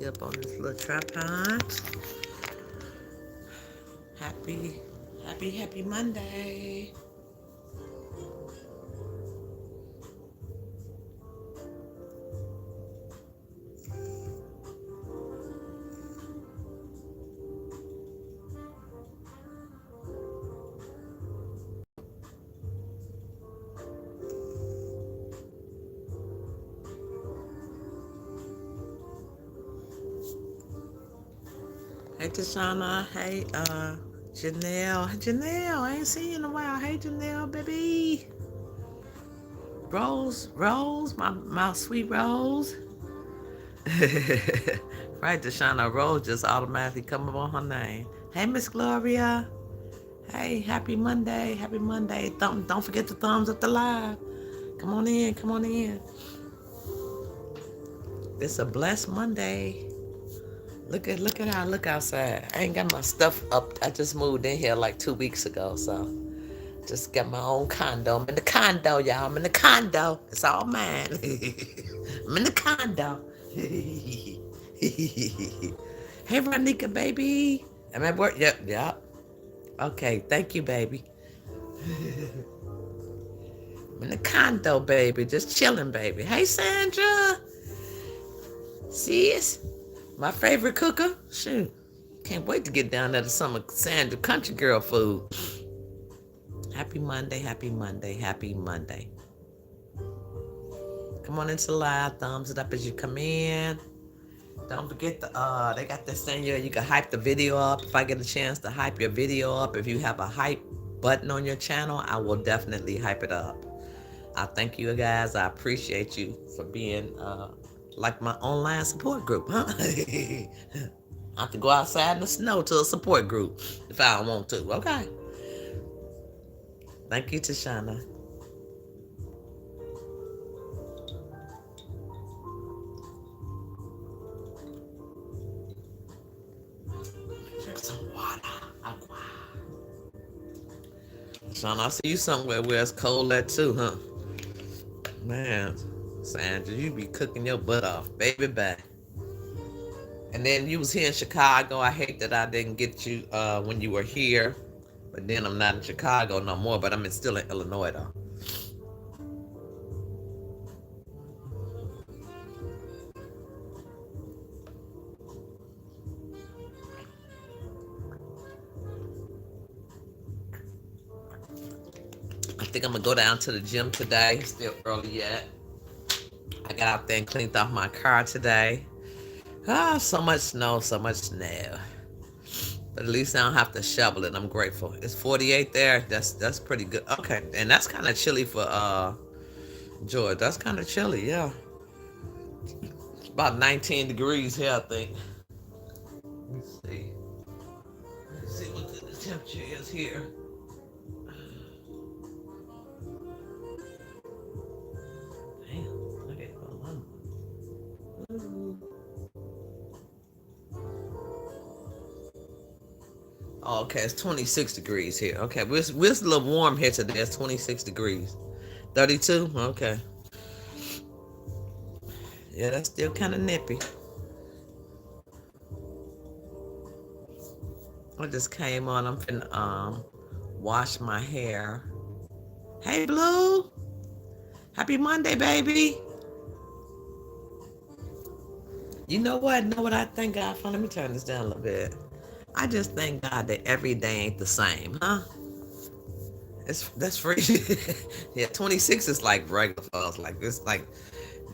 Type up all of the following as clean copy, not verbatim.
Up on this little tripod. Happy Monday. Hey, Tashana. Hey, Janelle. Janelle, I ain't seen you in a while. Hey, Janelle, baby. Rose, my sweet Rose. Right, Tashana. Rose just automatically come up on her name. Hey, Miss Gloria. Hey, happy Monday. Happy Monday. Don't forget to thumbs up the live. Come on in. Come on in. It's a blessed Monday. Look at how I look outside. I ain't got my stuff up. I just moved in here like 2 weeks ago, so just got my own condo. I'm in the condo, y'all. I'm in the condo. It's all mine. I'm in the condo. Hey, Ronika, baby. Am I at work? Yep. Okay, thank you, baby. I'm in the condo, baby. Just chilling, baby. Hey, Sandra. Sis. My favorite cooker? Shoot. Can't wait to get down there to some of Sandra Country Girl food. Happy Monday, happy Monday, happy Monday. Come on into the live. Thumbs it up as you come in. Don't forget they got this thing here. You can hype the video up. If I get a chance to hype your video up, if you have a hype button on your channel, I will definitely hype it up. I thank you guys. I appreciate you for being like my online support group, huh? I have to go outside in the snow to a support group if I don't want to. Okay. Thank you, Tashana. Drink some water. Agua. Tashana, I see you somewhere where it's cold at too, huh? Man, Sandra, you be cooking your butt off, baby, bye. And then you was here in Chicago. I hate that I didn't get you when you were here. But then I'm not in Chicago no more, but I'm still in Illinois, though. I think I'm going to go down to the gym today. It's still early yet. I got out there and cleaned off my car today. So much snow, so much snow. But at least I don't have to shovel it. I'm grateful. It's 48 there. That's pretty good. Okay, and that's kind of chilly for Georgia. That's kind of chilly, yeah. It's about 19 degrees here, I think. Let's see. Let's see what the temperature is here. Damn, I get Oh, okay, it's 26 degrees here. Okay, we're a little warm here today. It's 26 degrees. 32? Okay. Yeah, that's still kind of nippy. I just came on. I'm finna wash my hair. Hey, Blue. Happy Monday, baby. You know what? I thank God for? Let me turn this down a little bit. I just thank God that every day ain't the same, huh? That's free. Yeah, 26 is like regular for us. Like it's like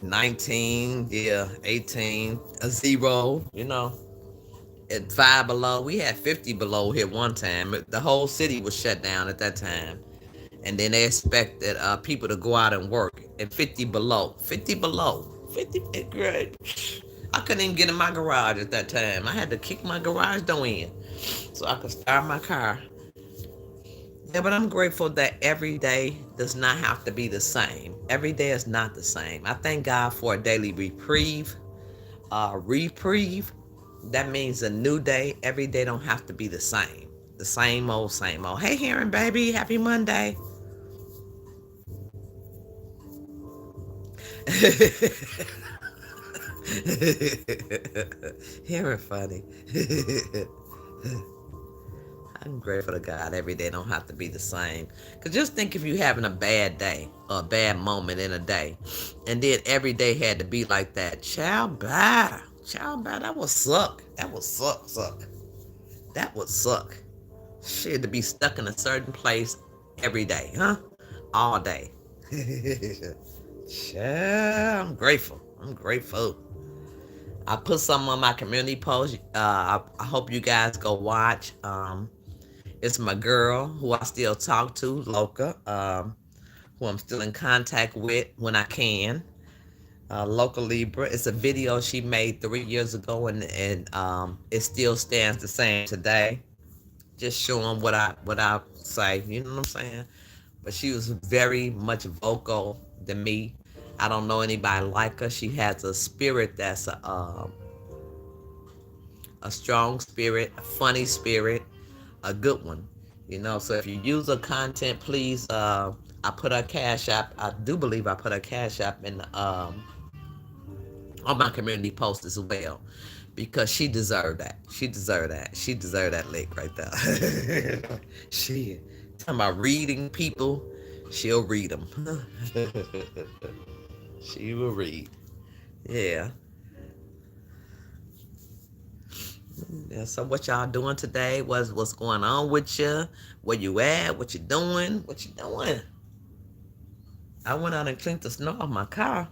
19, yeah, 18, a 0, you know. At 5 below, we had 50 below here one time. The whole city was shut down at that time. And then they expected people to go out and work at 50 below. 50 below. 50, great. I couldn't even get in my garage at that time. I had to kick my garage door in so I could start my car. Yeah, but I'm grateful that every day does not have to be the same. Every day is not the same. I thank God for a daily reprieve. Reprieve, that means a new day. Every day don't have to be the same. The same old, same old. Hey, Heron, baby. Happy Monday. Hearing funny. I'm grateful to God every day don't have to be the same. Cause just think if you having a bad day or a bad moment in a day, and then every day had to be like that. Child bye. That would suck. That would suck. That would suck. Shit, to be stuck in a certain place every day, huh? All day. Child, I'm grateful. I'm grateful. I put some on my community post. I hope you guys go watch. It's my girl who I still talk to, Loca, who I'm still in contact with when I can. Loca Libra. It's a video she made 3 years ago, and it still stands the same today. Just showing what I say. You know what I'm saying? But she was very much vocal than me. I don't know anybody like her. She has a spirit that's a strong spirit, a funny spirit, a good one. So if you use her content, please. I put her cash app. I do believe I put her cash app in on my community post as well, because she deserved that. She deserved that. She deserved that lick right there. She talking about reading people. She'll read them. She will read. Yeah. Yeah, so what y'all doing today? What's going on with you? Where you at? What you doing? What you doing? I went out and cleaned the snow off my car.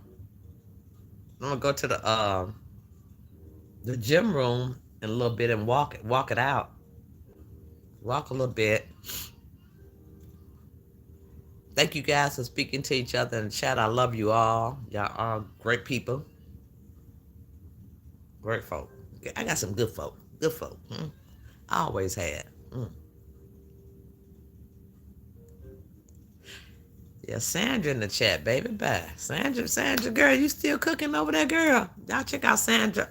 I'm gonna go to the gym room in a little bit and walk it out. Walk a little bit. Thank you guys for speaking to each other in the chat. I love you all. Y'all are great people. Great folk. I got some good folk. Good folk. I always had. Yeah, Sandra in the chat, baby. Bye. Sandra, girl, you still cooking over there, girl? Y'all check out Sandra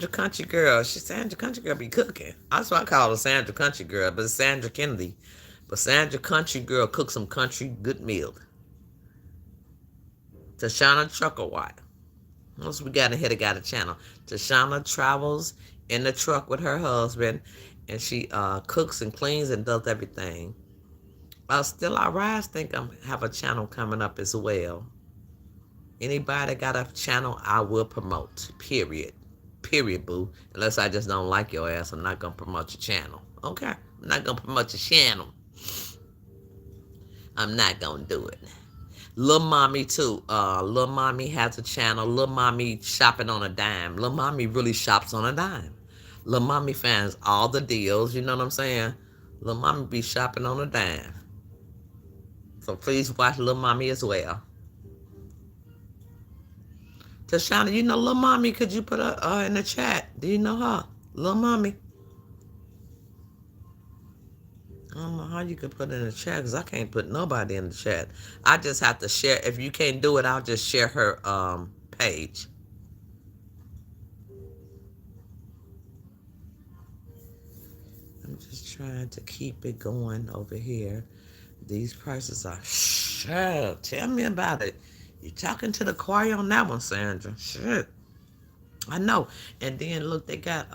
Country Girl. Sandra Country Girl be cooking. That's why I call her Sandra Country Girl, but it's Sandra Kennedy. But Sandra Country Girl cooks some country good meals. Tashana Trucker White. What else we got in here that got a channel? Tashana travels in the truck with her husband, and she cooks and cleans and does everything. Still I Rise think I have a channel coming up as well. Anybody got a channel, I will promote. Period. Period, boo. Unless I just don't like your ass, I'm not gonna promote your channel. Okay? I'm not gonna promote your channel. I'm not gonna do it. Lil Mommy too. Lil Mommy has a channel. Lil Mommy shopping on a dime. Lil Mommy really shops on a dime. Lil Mommy finds all the deals. You know what I'm saying? Lil Mommy be shopping on a dime. So please watch Lil Mommy as well. Tashana, you know Lil Mommy? Could you put her in the chat? Do you know her? Lil Mommy. I don't know how you could put it in the chat, because I can't put nobody in the chat. I just have to share. If you can't do it, I'll just share her page. I'm just trying to keep it going over here. These prices are shit. Tell me about it. You're talking to the choir on that one, Sandra. Shit. I know. And then look, they got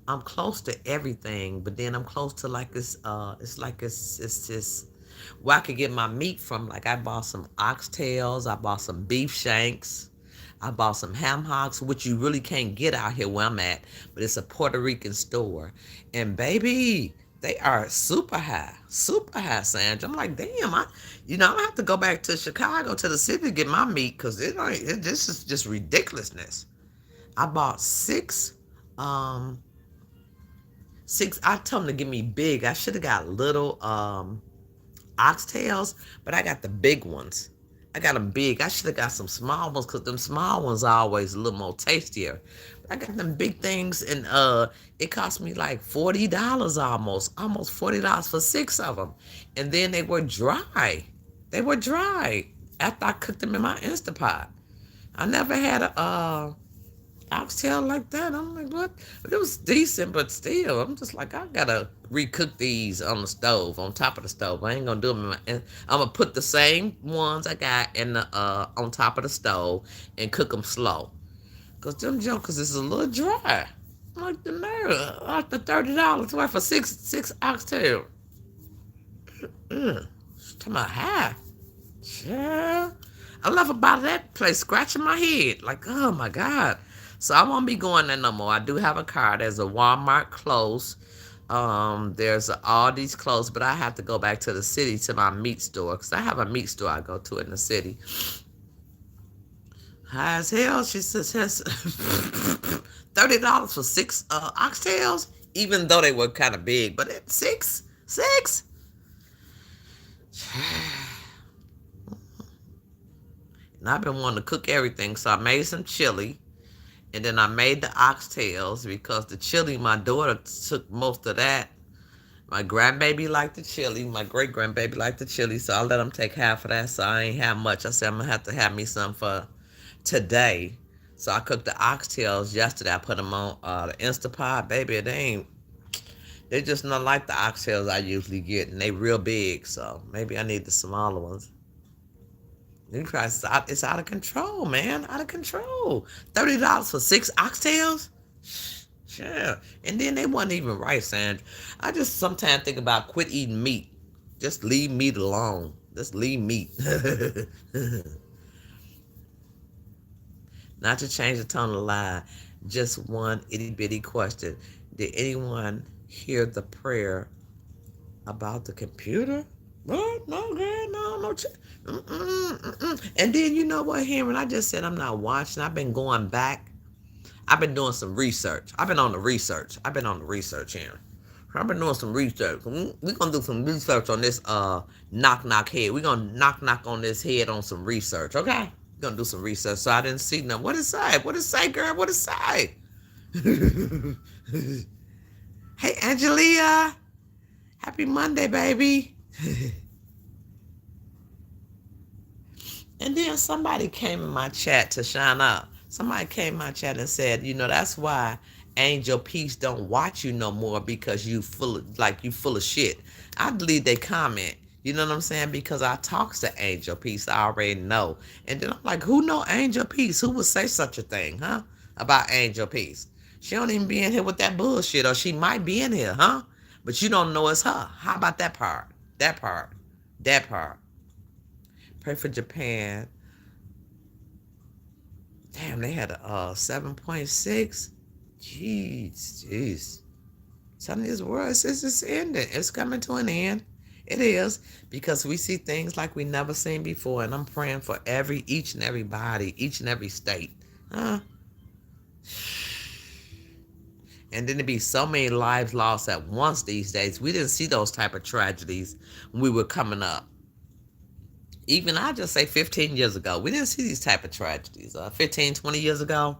I'm close to everything, but then I'm close to like this it's just where I could get my meat from. Like I bought some oxtails, I bought some beef shanks, I bought some ham hocks, which you really can't get out here where I'm at, but it's a Puerto Rican store. And baby, they are super high, Sandra. I'm like, damn, I have to go back to Chicago to the city to get my meat, because this is just ridiculousness. I bought six. I told them to give me big. I should have got little oxtails, but I got the big ones. I got them big. I should have got some small ones, because them small ones are always a little more tastier. But I got them big things, and it cost me like $40 almost $40 for 6 of them. And then they were dry. They were dry after I cooked them in my Instapot. I never had a oxtail like that. I'm like, what? But it was decent, but still, I'm just like, I gotta recook these on the stove, on top of the stove. I ain't gonna do them I'm gonna put the same ones I got in the on top of the stove and cook them slow. Cause them jokers is a little dry. I'm like the nerve. Like the $30 worth for six oxtail. Talking about half. Yeah. I left about that place scratching my head. Like, oh my God. So I won't be going there no more. I do have a car. There's a Walmart close. There's a Aldi's close, but I have to go back to the city to my meat store because I have a meat store I go to in the city. High as hell, she says $30 for six oxtails, even though they were kind of big, but it's six. And I've been wanting to cook everything, so I made some chili, and then I made the oxtails because the chili, my daughter took most of that. My grandbaby liked the chili. My great grandbaby liked the chili, so I let them take half of that. So I ain't have much. I said I'm gonna have to have me some for today. So I cooked the oxtails yesterday. I put them on the Instapot. Baby, they just not like the oxtails I usually get, and they real big. So maybe I need the smaller ones. The price it's out of control, man. Out of control. $30 for six oxtails? Sure. And then they wasn't even right, Sandra. I just sometimes think about quit eating meat. Just leave meat alone. Just leave meat. Not to change the tone of the lie. Just one itty bitty question. Did anyone hear the prayer about the computer? What? No, girl, no. And then you know what, Henry? I just said I'm not watching. I've been going back. I've been doing some research. I've been on the research, Henry. I've been doing some research. We're going to do some research on this knock head. We're going to knock on this head on some research, okay? We're going to do some research. So I didn't see nothing. What it say? What it say, girl? What it say? Hey, Angelia. Happy Monday, baby. And then somebody came in my chat to shine up. Somebody came in my chat and said, that's why Angel Peace don't watch you no more because you full of shit. I delete their comment. You know what I'm saying? Because I talks to Angel Peace. I already know. And then I'm like, who know Angel Peace? Who would say such a thing, huh? About Angel Peace. She don't even be in here with that bullshit, or she might be in here, huh? But you don't know it's her. How about that part? That part. Pray for Japan. Damn, they had a 7.6. Jeez. Some of this world it's ending. It's coming to an end. It is, because we see things like we never seen before, and I'm praying for each and every body, each and every state. Huh? And then there be so many lives lost at once these days. We didn't see those type of tragedies when we were coming up. Even I just say 15 years ago, we didn't see these type of tragedies. 15, 20 years ago,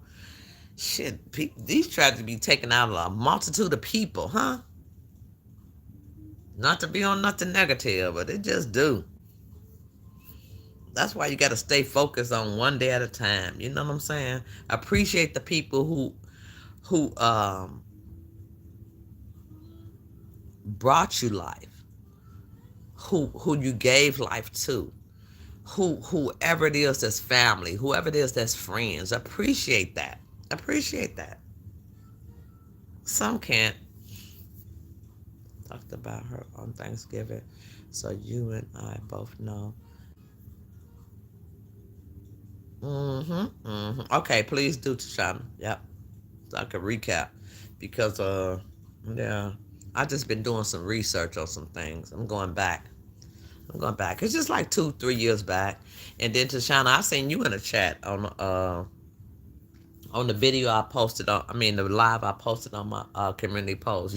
shit, these tragedies be taking out a multitude of people, huh? Not to be on nothing negative, but they just do. That's why you got to stay focused on one day at a time. You know what I'm saying? Appreciate the people who brought you life, who you gave life to. Whoever it is that's family, whoever it is that's friends, appreciate that. Some can't. Talked about her on Thanksgiving, so you and I both know. Okay, please do, Tashana. Yep, so I can recap, because yeah, I just been doing some research on some things. I'm going back. It's just like 2-3 years back. And then Tashana, I seen you in a chat on the video I posted the live I posted on my community post.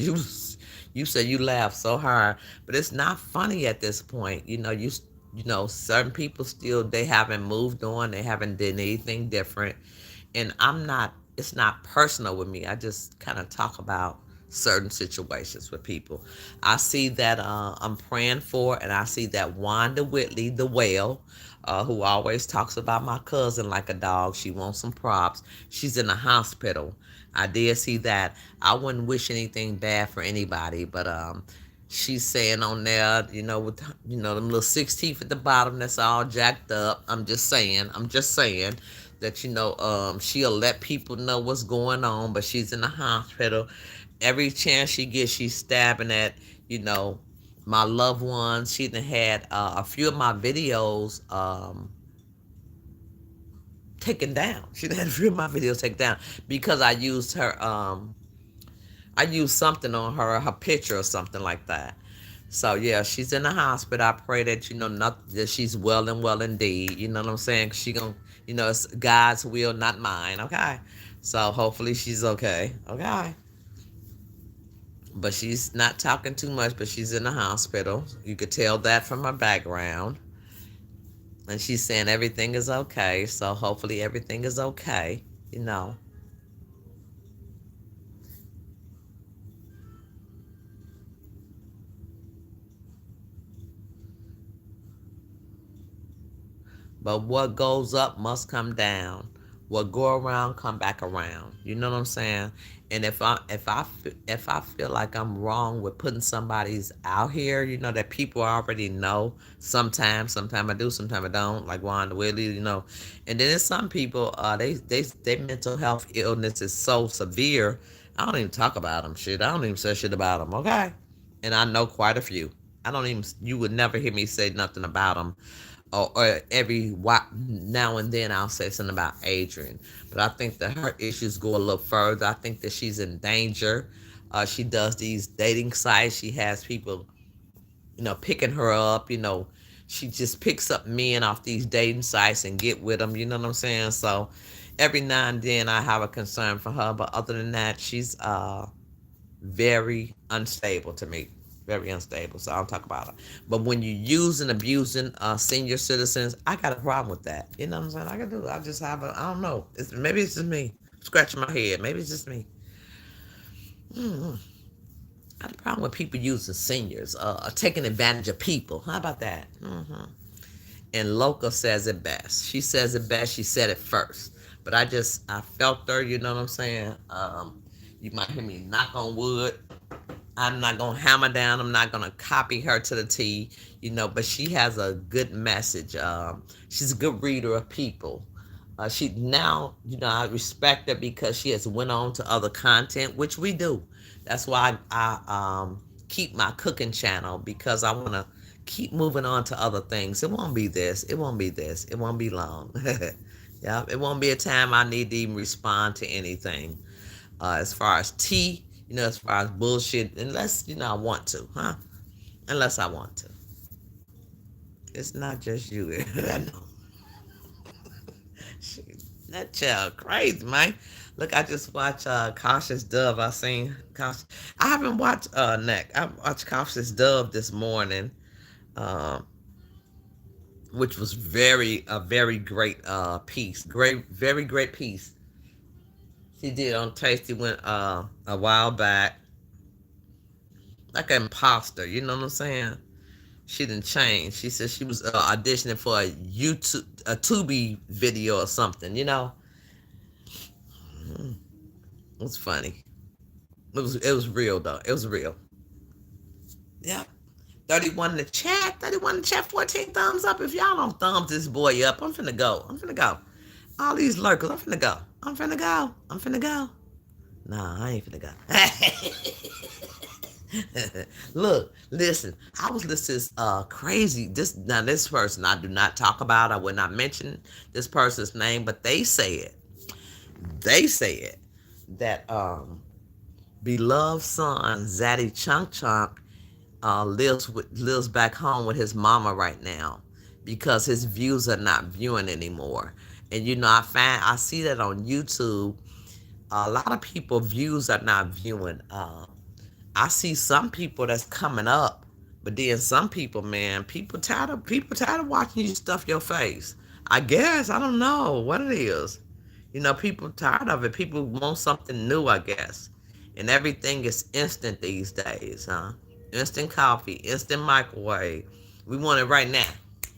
You said you laughed so hard, but it's not funny at this point. Certain people still, they haven't moved on. They haven't done anything different. And it's not personal with me. I just kind of talk about certain situations with people. I see that I'm praying for, and I see that Wanda Whitley, the whale, who always talks about my cousin like a dog. She wants some props. She's in the hospital. I did see that. I wouldn't wish anything bad for anybody, but she's saying on there, with them little 6 teeth at the bottom that's all jacked up. I'm just saying that she'll let people know what's going on, but she's in the hospital. Every chance she gets, she's stabbing at you know my loved ones. She done had a few of my videos taken down. She done had a few of my videos taken down because I used something on her picture or something like that. So yeah, she's in the hospital. I pray that not that she's well indeed. You know what I'm saying? She gonna, it's God's will, not mine. Okay, so hopefully she's okay. Okay, but she's not talking too much. But she's in the hospital. You could tell that from her background, and she's saying everything is okay. So hopefully everything is okay. You know. But what goes up must come down. What go around come back around. You know what I'm saying? And if I feel like I'm wrong with putting somebody's out here, that people already know. Sometimes I do, sometimes I don't. Like Wanda Willie, And then there's some people, they mental health illness is so severe. I don't even talk about them. Shit, I don't even say shit about them. Okay, and I know quite a few. I don't even. You would never hear me say nothing about them, or every now and then I'll say something about Adrian. But I think that her issues go a little further. I think that she's in danger. She does these dating sites. She has people, picking her up. She just picks up men off these dating sites and get with them. You know what I'm saying? So every now and then I have a concern for her. But other than that, she's very unstable to me. Very unstable. So I'll talk about it. But when you use and abusing senior citizens, I got a problem with that. You know what I'm saying? I can do it. I just have I don't know. Maybe it's just me. Scratching my head. Maybe it's just me. Mm-hmm. I have a problem with people using seniors, taking advantage of people. How about that? Mm-hmm. And Loca says it best. She says it best. She said it first. But I felt her, you know what I'm saying? You might hear me knock on wood. I'm not going to hammer down. I'm not going to copy her to the T, but she has a good message. She's a good reader of people. She now, I respect her because she has went on to other content, which we do. That's why I keep my cooking channel, because I want to keep moving on to other things. It won't be this. It won't be this. It won't be long. Yeah, it won't be a time I need to even respond to anything. As far as tea, as far as bullshit, unless, I want to, huh? Unless I want to. It's not just you. I know. That child crazy, man. Look, I just watched Cautious Dove. I haven't watched Neck. I watched Cautious Dove this morning, um, which was a very great piece. Very great piece. She did on Tasty went a while back. Like an imposter, you know what I'm saying? She didn't change. She said she was auditioning for a Tubi video or something, It was funny. It was real though. It was real. Yeah. 31 in the chat. 31 in the chat. 14 thumbs up. If y'all don't thumbs this boy up, I'm finna go. All these lurkers, I'm finna go. I'm finna go. Nah, I ain't finna go. Look, listen. I was listening to this crazy. This person I do not talk about. I will not mention this person's name, but they said that beloved son Zaddy Chunk Chunk lives back home with his mama right now because his views are not viewing anymore. And I see that on YouTube. A lot of people views are not viewing. I see some people that's coming up, but then some people, man, people tired of watching you stuff your face. I guess I don't know what it is. People tired of it. People want something new, I guess. And everything is instant these days, huh? Instant coffee, instant microwave. We want it right now,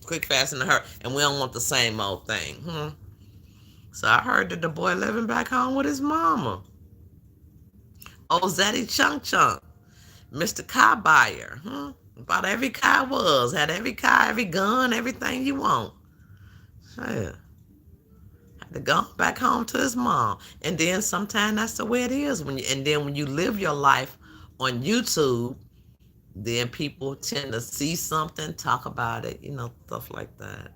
quick, fast, and a hurry, and we don't want the same old thing. So I heard that the boy living back home with his mama. Oh, Zaddy Chunk Chunk. Mr. Car Buyer. Bought every car had every car, every gun, everything you want. Yeah. to go back home to his mom. And then sometimes that's the way it is. And then when you live your life on YouTube, then people tend to see something, talk about it, stuff like that.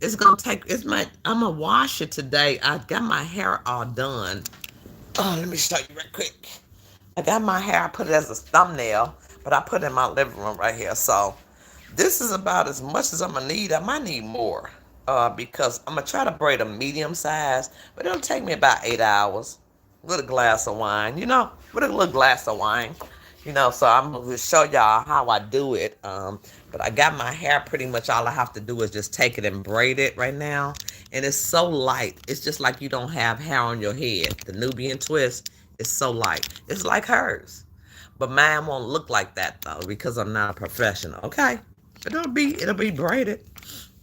It's gonna take. I'm gonna wash it today. I got my hair all done. Oh, let me show you real quick. I got my hair. I put it as a thumbnail, but I put it in my living room right here. So this is about as much as I'm gonna need. I might need more, because I'm gonna try to braid a medium size, but it'll take me about 8 hours with a glass of wine. With a little glass of wine. So I'm gonna show y'all how I do it. But I got my hair pretty much. All I have to do is just take it and braid it right now, and it's so light. It's just like you don't have hair on your head. The Nubian twist is so light. It's like hers, but mine won't look like that though because I'm not a professional. Okay, but it'll be braided.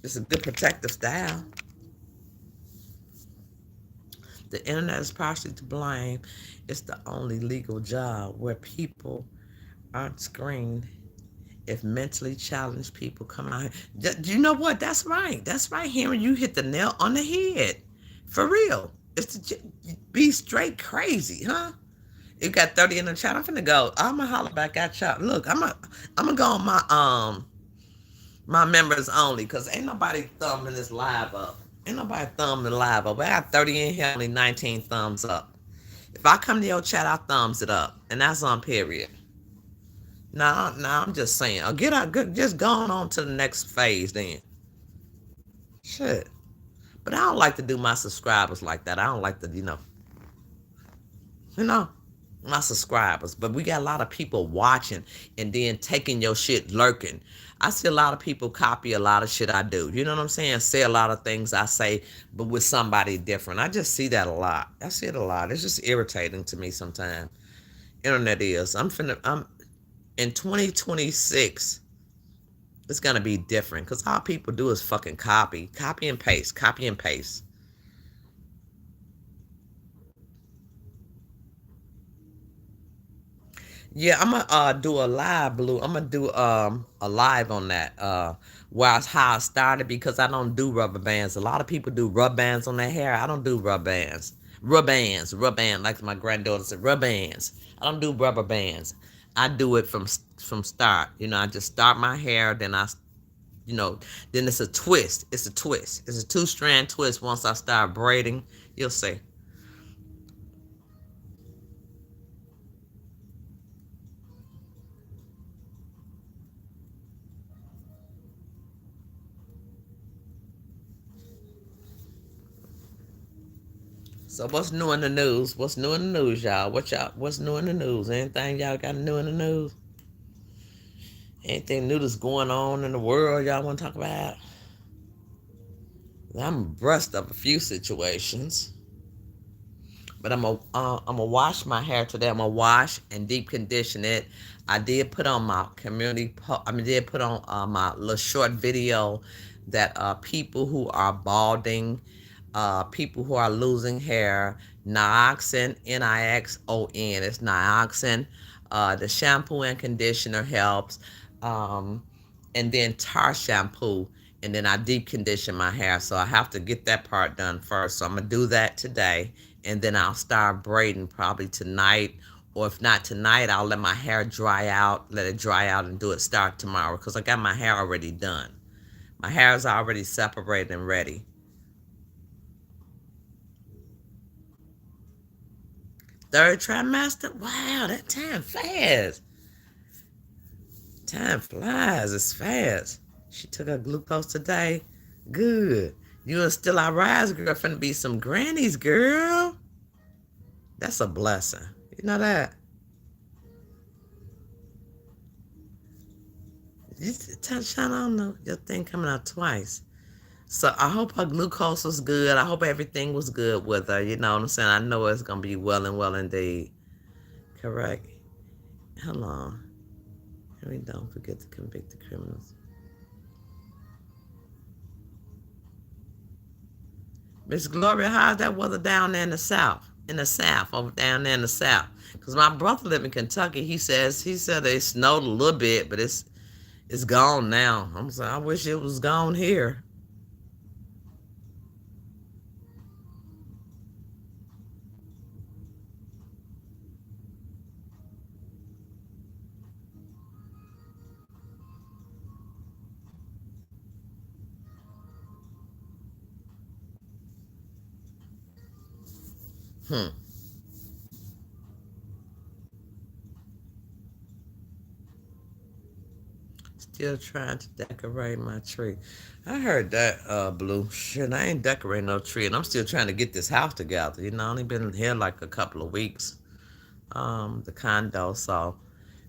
It's a good protective style. The internet is partially to blame. It's the only legal job where people aren't screened. If mentally challenged people come out here. You know what? That's right. That's right, Henry. You hit the nail on the head. For real. It's to be straight crazy, huh? You got 30 in the chat. I'm finna go. I'm gonna holler back at y'all. Look, I'm gonna go on my members only, because ain't nobody thumbing this live up. Ain't nobody thumbing live up. I got 30 in here, only 19 thumbs up. If I come to your chat, I thumbs it up. And that's on period. No, I'm just saying. Get out, just going on to the next phase then. Shit. But I don't like to do my subscribers like that. I don't like to, my subscribers. But we got a lot of people watching and then taking your shit, lurking. I see a lot of people copy a lot of shit I do. You know what I'm saying? Say a lot of things I say, but with somebody different. I just see that a lot. I see it a lot. It's just irritating to me sometimes. Internet is. In 2026, it's gonna be different because all people do is fucking copy and paste, copy and paste. Yeah, I'm gonna do a live, Blue. I'm gonna do a live on that. How I started, because I don't do rubber bands. A lot of people do rubber bands on their hair. I don't do rubber bands. Rubber band, like my granddaughter said, rubber bands. I don't do rubber bands. I do it from start. I just start my hair, then then it's a twist. It's a twist. It's a 2-strand twist. Once I start braiding, you'll see. So what's new in the news? What's new in the news, y'all? What's new in the news? Anything y'all got new in the news? Anything new that's going on in the world y'all want to talk about? I'm abreast of a few situations. But I'm gonna wash my hair today. I'm gonna wash and deep condition it. I did put on my did put on my little short video that people who are balding, people who are losing hair, Nioxin, Nixon, it's Nioxin. The shampoo and conditioner helps, and then Tar shampoo. And then I deep condition my hair. So I have to get that part done first. So I'm going to do that today. And then I'll start braiding probably tonight. Or if not tonight, I'll let my hair dry out. Let it dry out and do it start tomorrow. Because I got my hair already done. My hair is already separated and ready. Third trimester? Wow, that time fast. Time flies. It's fast. She took her glucose today. Good. You and still our rise, girl. Finna be some grannies, girl. That's a blessing. You know that? Shine on your thing coming out twice. So I hope her glucose was good. I hope everything was good with her. You know what I'm saying? I know it's going to be well and well indeed. Correct. Hold on. We don't forget to convict the criminals. Miss Gloria, how's that weather down there in the South? Over down there in the South. Because my brother live in Kentucky. He said it snowed a little bit, but it's gone now. I'm saying, I wish it was gone here. Hmm. Still trying to decorate my tree. I heard that, Blue. Shit, I ain't decorating no tree, and I'm still trying to get this house together. You know, I only been here like a couple of weeks. The condo, so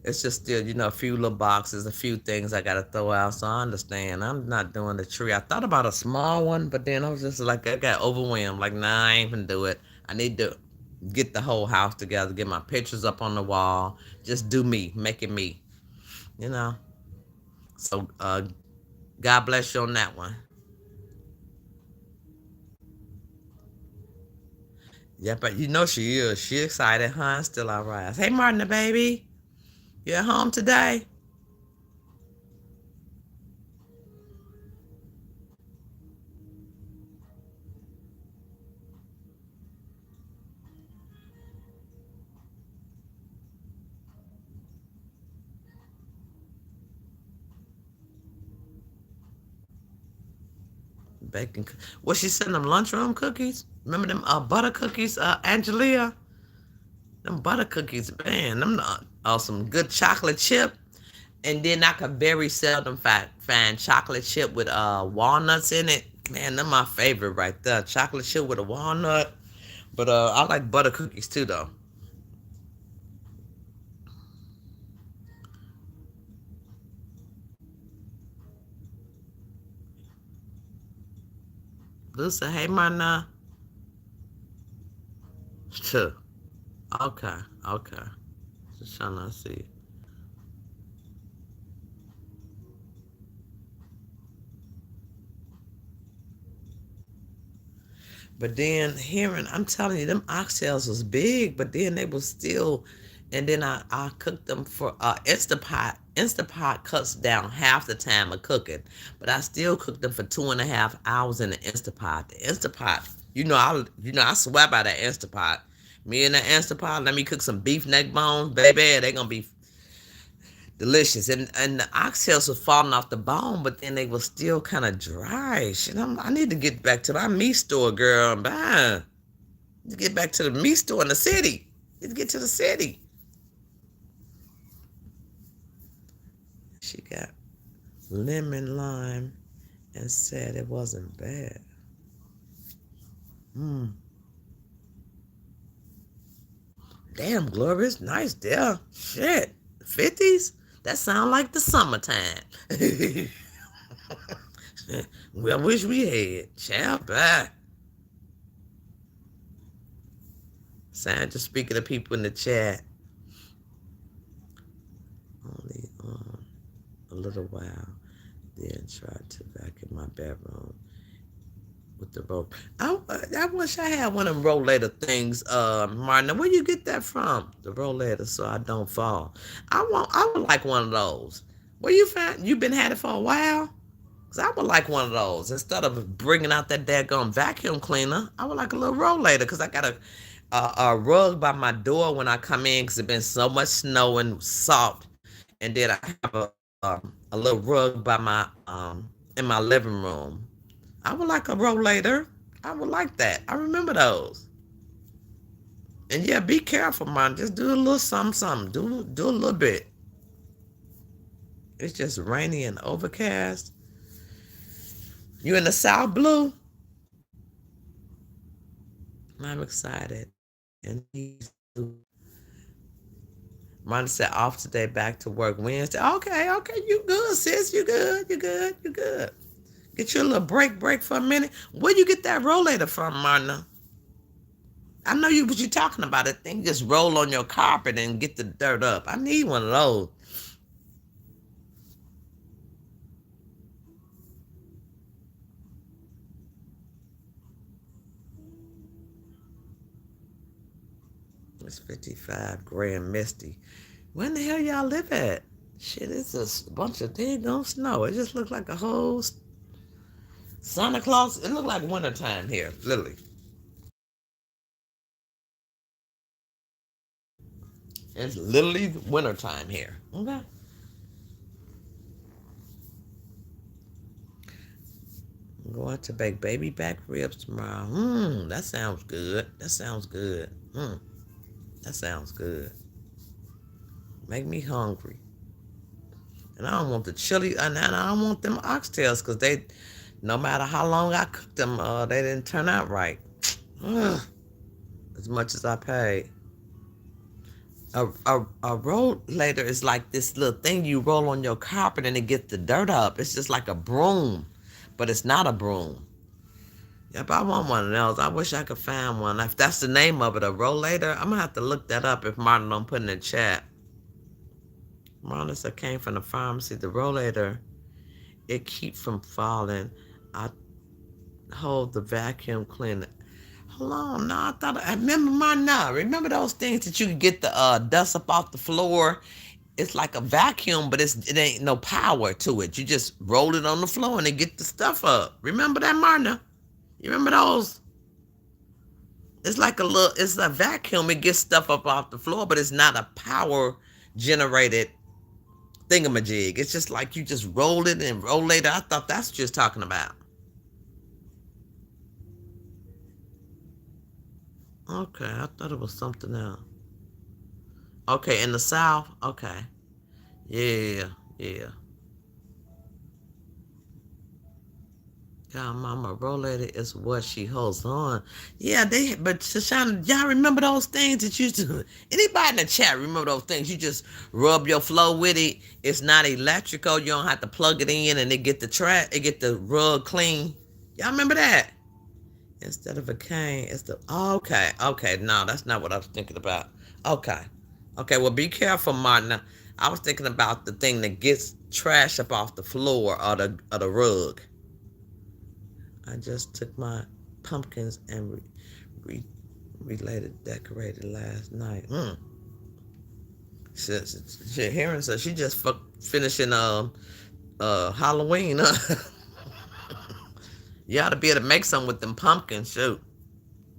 it's just still, a few little boxes, a few things I gotta throw out. So I understand. I'm not doing the tree. I thought about a small one, but then I was just like, I got overwhelmed. Like, nah, I ain't gonna do it. I need to get the whole house together, get my pictures up on the wall, just do me, make it me. You know. So, God bless you on that one. Yeah, but she is. She excited, huh? Still all right. Hey, Martin, the baby, you at home today? Bacon. Was she sending them lunchroom cookies? Remember them butter cookies, Angelia? Them butter cookies, man. Them some good chocolate chip. And then I could very seldom find chocolate chip with walnuts in it. Man, them my favorite right there. Chocolate chip with a walnut. But I like butter cookies too, though. Lucy, hey, my Sure. Okay, okay. Just trying to see. But then I'm telling you, them oxtails was big, but then they was still, and then I cooked them for Instapot. Instapot cuts down half the time of cooking, but I still cooked them for 2.5 hours in the Instapot. The Instapot, I swear by that Instapot. Me and the Instapot, let me cook some beef neck bones, baby. They gonna be delicious. And the oxtails was falling off the bone, but then they were still kind of dry. Shit, I need to get back to my meat store, girl. Bye. To get back to the meat store in the city. Need to get to the city. She got lemon lime and said it wasn't bad. Mm. Damn, Gloria, it's nice there. Shit. 50s? That sound like the summertime. Well, I wish we had. Child, bye. Sandra speaking to people in the chat. Only a little while, then tried to vacuum my bedroom with the roll. I wish I had one of them rollator things, Martin. Where you get that from? The rollator, so I don't fall. I would like one of those. Where you find? You been had it for a while? Cause I would like one of those instead of bringing out that daggone vacuum cleaner. I would like a little rollator because I got a rug by my door when I come in because it's been so much snow and salt, and then I have a little rug by my in my living room. I would like a rollator. I would like that. I remember those. And yeah, be careful, man. Just do a little something, something. Do a little bit. It's just rainy and overcast. You in the South, Blue? I'm excited. And he's Monday said off today, back to work Wednesday. Okay, okay, you good, sis. You good, you good, you good. Get you a little break for a minute. Where you get that rollator from, Marna? I know you what you talking about. That thing just roll on your carpet and get the dirt up. I need one of those. It's 55 gray and misty. When the hell y'all live at? Shit, it's a bunch of daggone snow. It just looked like a whole Santa Claus. It looked like wintertime here, literally. It's literally wintertime here. Okay. I'm going to bake baby back ribs tomorrow. That sounds good. That sounds good. That sounds good. Make me hungry. And I don't want the chili, and I don't want them oxtails because they, no matter how long I cooked them, they didn't turn out right. Ugh, as much as I paid. A rollator is like this little thing you roll on your carpet and it gets the dirt up. It's just like a broom, but it's not a broom. Yep, I want one of those. I wish I could find one. If that's the name of it, a rollator, I'm gonna have to look that up if Martin don't put in the chat. Martin said came from the pharmacy. The rollator, it keep from falling. I hold the vacuum cleaner. Hold on, no, I remember Martin now. Remember those things that you could get the dust up off the floor? It's like a vacuum, but it ain't no power to it. You just roll it on the floor and it get the stuff up. Remember that, Martin? You remember those? It's like it's a vacuum. It gets stuff up off the floor, but it's not a power generated thingamajig. It's just like you just roll it and roll later. I thought that's what you're talking about. Okay, I thought it was something else. Okay, in the South? Okay. Yeah. God, Mama rollator is what she holds on. Yeah, but Shoshana, y'all remember those things that you used to, anybody in the chat remember those things? You just rub your floor with it. It's not electrical. You don't have to plug it in and it get the rug clean. Y'all remember that? Instead of a cane, it's the, okay. No, that's not what I was thinking about. Okay, well, be careful, Martin. I was thinking about the thing that gets trash up off the floor or the rug. I just took my pumpkins and decorated last night. Shit, Heron said she just finishing Halloween. You ought to be able to make something with them pumpkins. Shoot,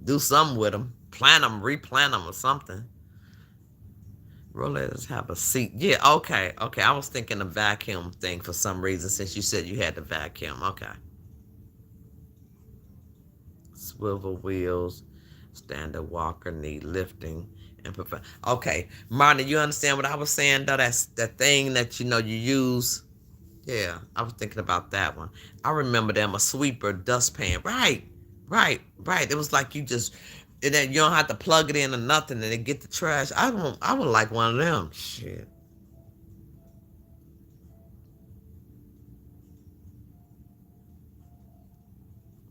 do something with them. Plant them, replant them, or something. Rollators have a seat. Yeah, okay. I was thinking a vacuum thing for some reason since you said you had the vacuum. Okay. Swivel wheels, standard walker, need lifting, and prefer. Okay, Martin, you understand what I was saying though? That's that thing that you use. Yeah, I was thinking about that one. I remember them, a sweeper, dustpan. Right. It was like you just, and then you don't have to plug it in or nothing, and it get the trash. I would like one of them. Shit.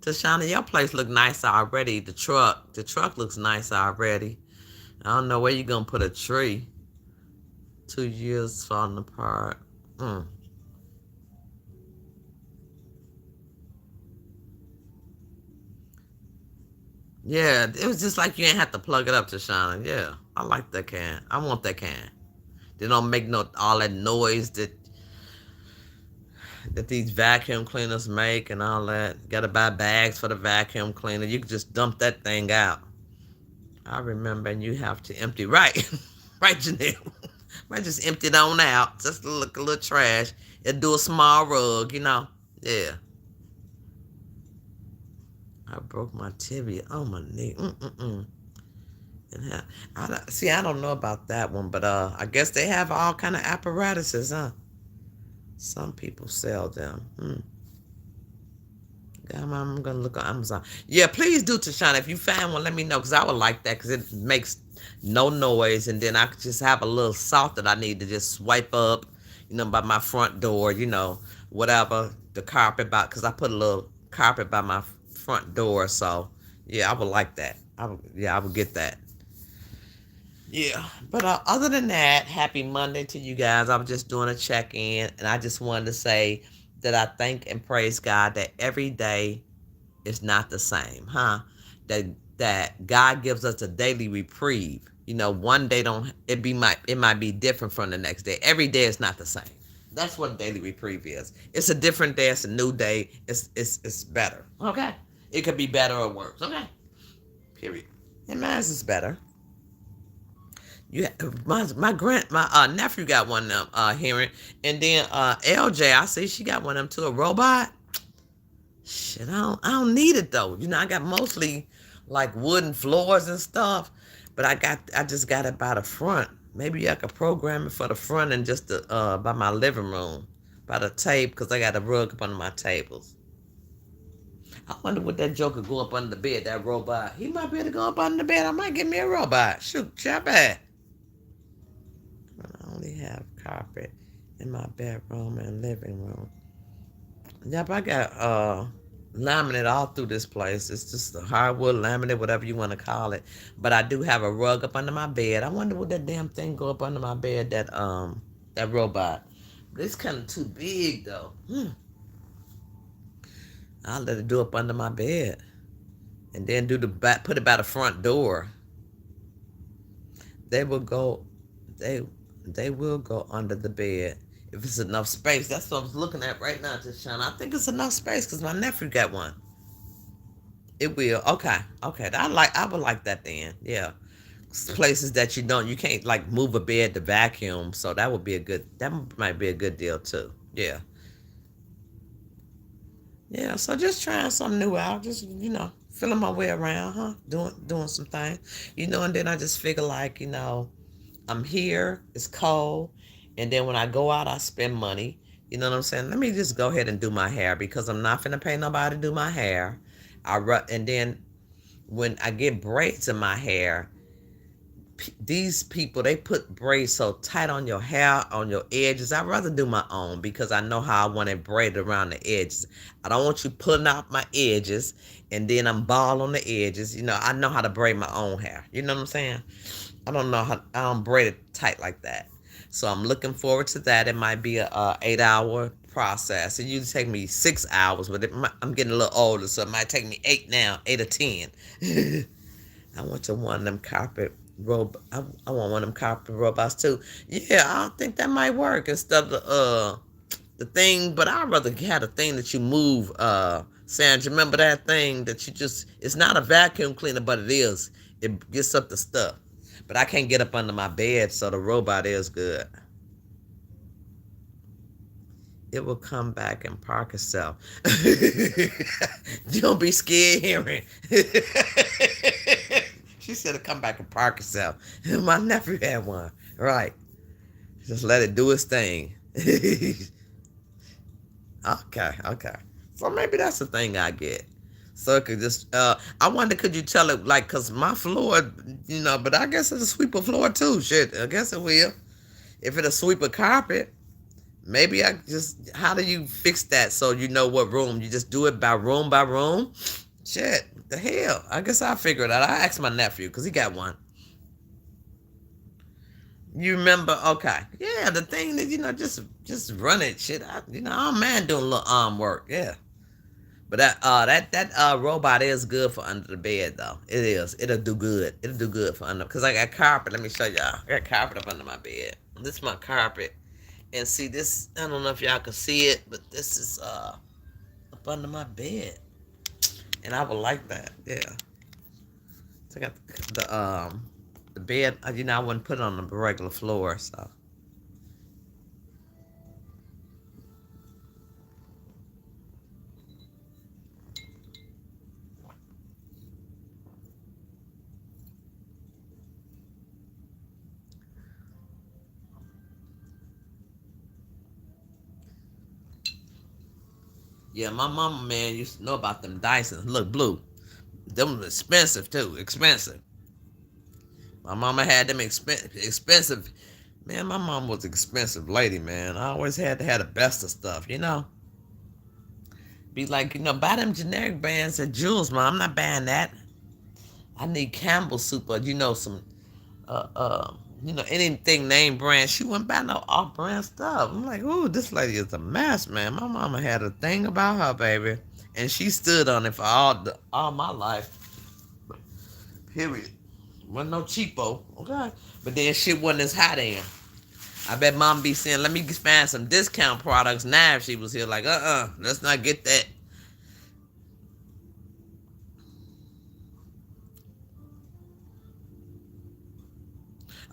Tashana, your place look nice already. The truck looks nice already. I don't know where you're gonna put a tree. 2 years falling apart. Yeah, it was just like you ain't have to plug it up, Tashana. Yeah, I like that can. I want that can. They don't make all that noise that these vacuum cleaners make and all that. You gotta buy bags for the vacuum cleaner. You can just dump that thing out. I remember, and you have to empty. Right, Janelle. Might just empty it on out. Just look a little trash. It'll do a small rug, Yeah. I broke my tibia. Oh, my knee. And I don't know about that one, but I guess they have all kind of apparatuses, huh? Some people sell them. I'm gonna look on Amazon. Yeah, please do, Tashana. If you find one, let me know, because I would like that, because it makes no noise, and then I could just have a little salt that I need to just swipe up, by my front door, whatever, the carpet, because I put a little carpet by my front door, so yeah, I would like that. I would get that. Yeah, but other than that, happy Monday to you guys. I was just doing a check-in, and I just wanted to say that I thank and praise God that every day is not the same, huh? That God gives us a daily reprieve. One day it might be different from the next day. Every day is not the same. That's what daily reprieve is. It's a different day. It's a new day. It's better. Okay. It could be better or worse. Okay. Period. And mine is better. My nephew got one of them, hearing, and then LJ, I see she got one of them too, a robot. Shit, I don't need it though. I got mostly like wooden floors and stuff, but I just got it by the front. Maybe I could program it for the front and just by my living room, by the table, because I got a rug up under my tables. I wonder what that joker go up under the bed, that robot. He might be able to go up under the bed. I might get me a robot. Shoot, chop it. I only have carpet in my bedroom and living room. Yep, I got laminate all through this place. It's just the hardwood laminate, whatever you want to call it. But I do have a rug up under my bed. I wonder what that damn thing go up under my bed, that robot. But it's kind of too big though. I'll let it do up under my bed. And then do the back, put it by the front door. They will go they will go under the bed if it's enough space. That's what I was looking at right now, Tashana. I think it's enough space because my nephew got one. It will. Okay. I would like that then. Yeah. Places that you can't like move a bed to vacuum, so that might be a good deal too. Yeah. Yeah, so just trying something new out, just feeling my way around, huh? Doing some things, and then I just figure like, I'm here, it's cold, and then when I go out, I spend money. You know what I'm saying? Let me just go ahead and do my hair because I'm not finna pay nobody to do my hair. And then when I get braids in my hair, these people, they put braids so tight on your hair, on your edges. I'd rather do my own because I know how I want it braided around the edges. I don't want you pulling out my edges and then I'm bald on the edges. I know how to braid my own hair. You know what I'm saying? I don't know how, I don't braid it tight like that. So I'm looking forward to that. It might be a 8-hour process. It usually take me 6 hours, but I'm getting a little older, so it might take me 8 now, 8 or 10. I want to one of them carpet I want one of them carpet robots too. Yeah, I don't think that might work instead of the thing, but I'd rather have a thing that you move. Sandra, remember that thing that it's not a vacuum cleaner, but it is. It gets up the stuff. But I can't get up under my bed, so the robot is good. It will come back and park itself. Don't be scared hearing. She said to come back and park itself. My nephew had one. Right. Just let it do its thing. Okay. So maybe that's the thing I get. So it could just, I wonder, could you tell it, like, because my floor, but I guess it'll sweep a floor too. Shit, I guess it will. If it'll sweep a carpet, maybe how do you fix that so you know what room? You just do it by room by room? Shit, the hell. I guess I'll figure it out. I asked my nephew because he got one. You remember? Okay. Yeah, the thing that, just run it. Shit, I'm man doing a little arm work. Yeah. But that robot is good for under the bed though. It is. It'll do good. It'll do good for under, because I got carpet. Let me show y'all. I got carpet up under my bed. This is my carpet. And see this, I don't know if y'all can see it, but this is up under my bed. And I would like that. Yeah. So I got the bed, I wouldn't put it on the regular floor, so. Yeah, my mama, man, used to know about them Dysons. Look, blue. Them expensive, too. Expensive. My mama had them expensive. Man, my mom was an expensive lady, man. I always had to have the best of stuff. Be like, buy them generic brands at Jewel's, Mom. I'm not buying that. I need Campbell soup or, some, anything name brand. She wouldn't buy no off-brand stuff. I'm like, ooh, this lady is a mess, man. My mama had a thing about her, baby. And she stood on it for all my life. Period. Wasn't no cheapo, okay? But then shit wasn't as hot then. I bet mom be saying, let me find some discount products now if she was here. Like, let's not get that.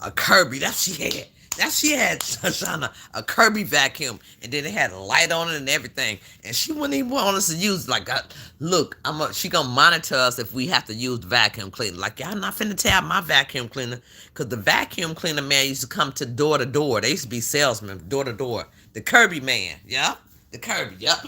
A Kirby, that's what she had. That she had Shoshana a Kirby vacuum, and then it had a light on it and everything. And she wouldn't even want us to use like, look, she gonna monitor us if we have to use the vacuum cleaner. Like, y'all not finna tell my vacuum cleaner, cause the vacuum cleaner man used to come to door. They used to be salesmen door to door. The Kirby man, yep, the Kirby, yep.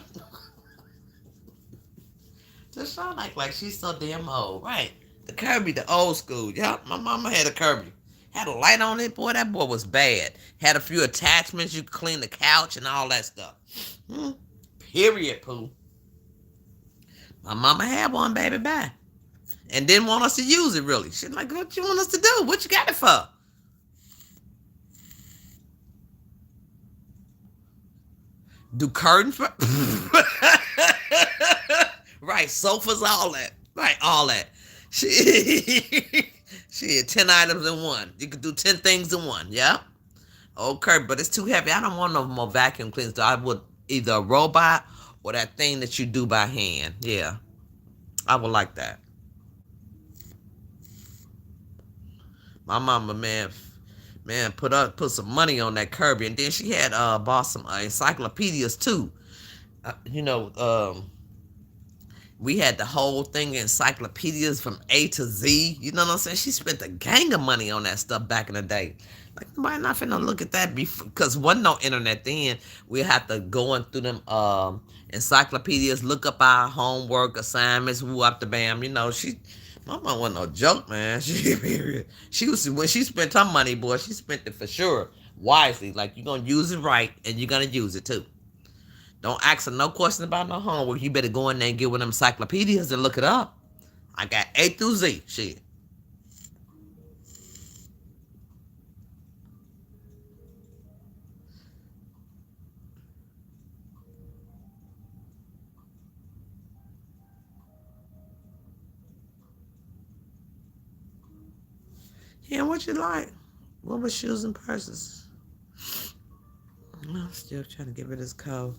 Shoshana act like she's so damn old, right? The Kirby, the old school, yep. My mama had a Kirby. Had a light on it, boy. That boy was bad. Had a few attachments. You could clean the couch and all that stuff. Hmm. Period, poo. My mama had one, baby, bye. And didn't want us to use it, really. She's like, what you want us to do? What you got it for? Do curtains? Right, sofas, all that. Right, all that. She, she had 10 items in one. You could do 10 things in one, yeah? Okay, but it's too heavy. I don't want no more vacuum cleaners. So I would either a robot or that thing that you do by hand. Yeah, I would like that. My mama, man, put some money on that Kirby, and then she had bought some encyclopedias too. You know, we had the whole thing encyclopedias from A to Z. You know what I'm saying? She spent a gang of money on that stuff back in the day. Like, nobody not finna look at that because wasn't no internet then. We had to go in through them encyclopedias, look up our homework assignments, who up the bam. You know, my mom wasn't no joke, man. She was when she spent her money, boy. She spent it for sure wisely. Like, you're gonna use it right, and you're gonna use it too. Don't ask her no question about no homework. You better go in there and get one of them encyclopedias and look it up. I got A through Z. Shit. Yeah, what you like? What was shoes and purses? I'm still trying to get rid of this cold.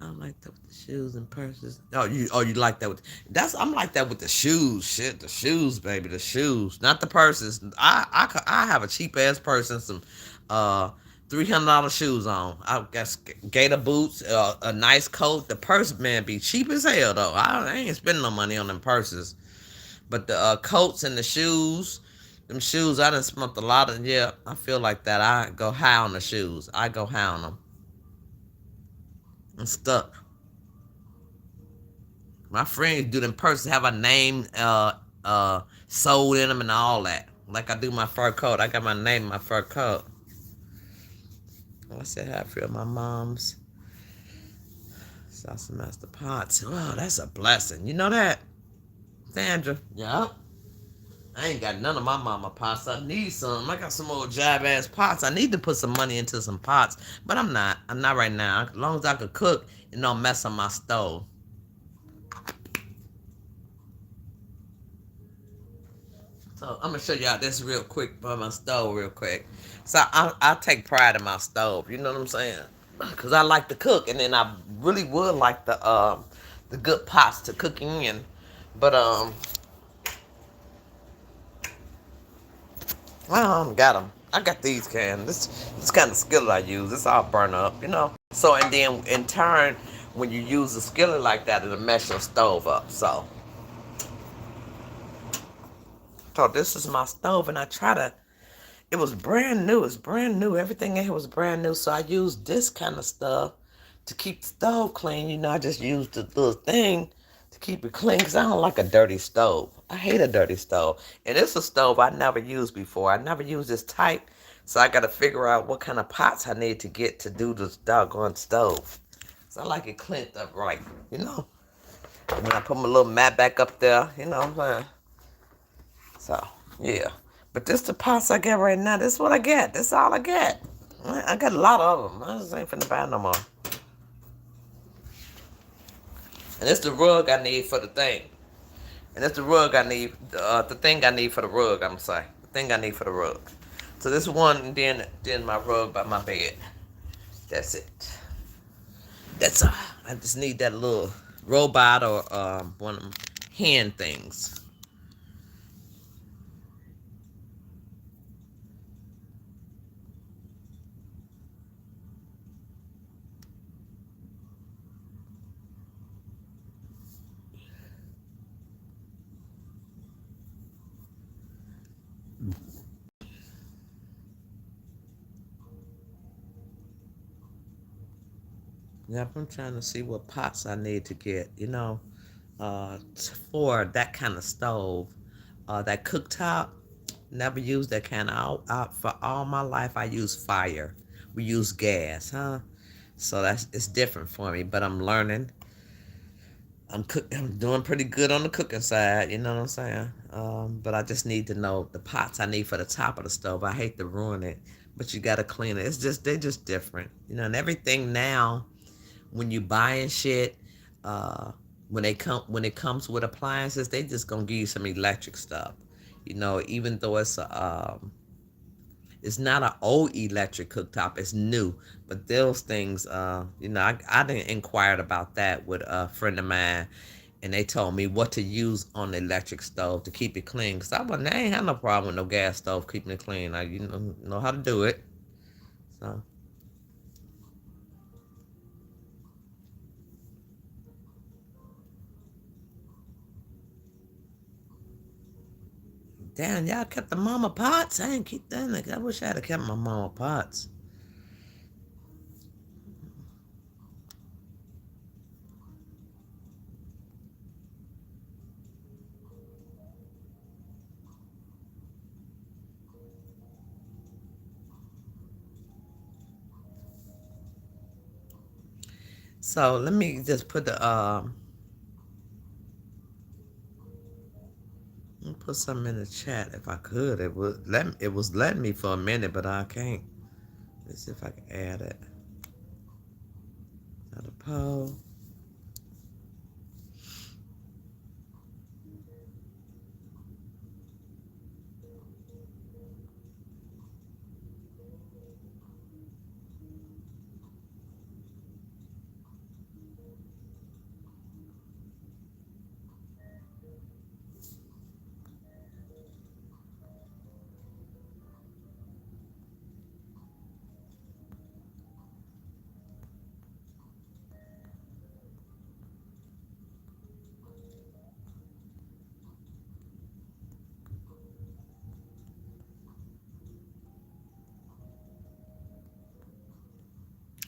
I like that with the shoes and purses. You like that with I'm like that with the shoes. Shit, the shoes, baby, the shoes, not the purses. I have a cheap ass purse and some $300 shoes on. I got gator boots, a nice coat. The purse, man, be cheap as hell though. I ain't spending no money on them purses, but the coats and the shoes. Them shoes, I done spent a lot of, yeah, I feel like that. I go high on the shoes. I go high on them. I'm stuck. My friends do them purses, have a name sold in them and all that. Like I do my fur coat. I got my name in my fur coat. I said how I feel my mom's South Master Pots. Oh, that's a blessing. You know that? Sandra. Yep. I ain't got none of my mama pots. I need some. I got some old jive ass pots. I need to put some money into some pots. But I'm not. I'm not right now. As long as I could cook and don't mess on my stove. So I'm gonna show y'all this real quick by my stove real quick. So I take pride in my stove. You know what I'm saying? Cause I like to cook, and then I really would like the good pots to cooking in. But I don't got them. I got these cans. This kind of skillet I use. It's all burnt up, you know. So and then in turn, when you use a skillet like that, it'll mess your stove up. So this is my stove, and I try to. It was brand new. It's brand new. Everything in here was brand new. So I used this kind of stuff to keep the stove clean. You know, I just used the little thing to keep it clean because I don't like a dirty stove. I hate a dirty stove. And it's a stove I never used before. I never used this type. So I got to figure out what kind of pots I need to get to do this doggone stove. So I like it cleaned up right, you know. And then I put my little mat back up there, you know what I'm saying? So, yeah. But this the pots I get right now. This is what I get. This is all I get. I got a lot of them. I just ain't finna buy no more. And it's the rug I need for the thing. And it's the rug I need, the thing I need for the rug, I'm sorry. The thing I need for the rug. So this one, and then my rug by my bed. That's it. That's all. I just need that little robot or one of them hand things. Yep, I'm trying to see what pots I need to get, for that kind of stove. That cooktop, never used that kind of. For all my life, I use fire. We use gas, huh? So it's different for me, but I'm learning. I'm doing pretty good on the cooking side. You know what I'm saying? But I just need to know the pots I need for the top of the stove. I hate to ruin it, but you gotta clean it. It's just they're just different, and everything now. When you buying shit, uh, when it comes with appliances, they just gonna give you some electric stuff. Even though it's not an old electric cooktop, it's new. But those things, I didn't inquired about that with a friend of mine, and they told me what to use on the electric stove to keep it clean. Cause I ain't have no problem with no gas stove keeping it clean. I know how to do it. So damn, y'all kept the mama pots. I ain't keep that. Like, I wish I had kept my mama pots. So let me just put something in the chat if I could. It was letting me for a minute, but I can't. Let's see if I can add it. Add a poll.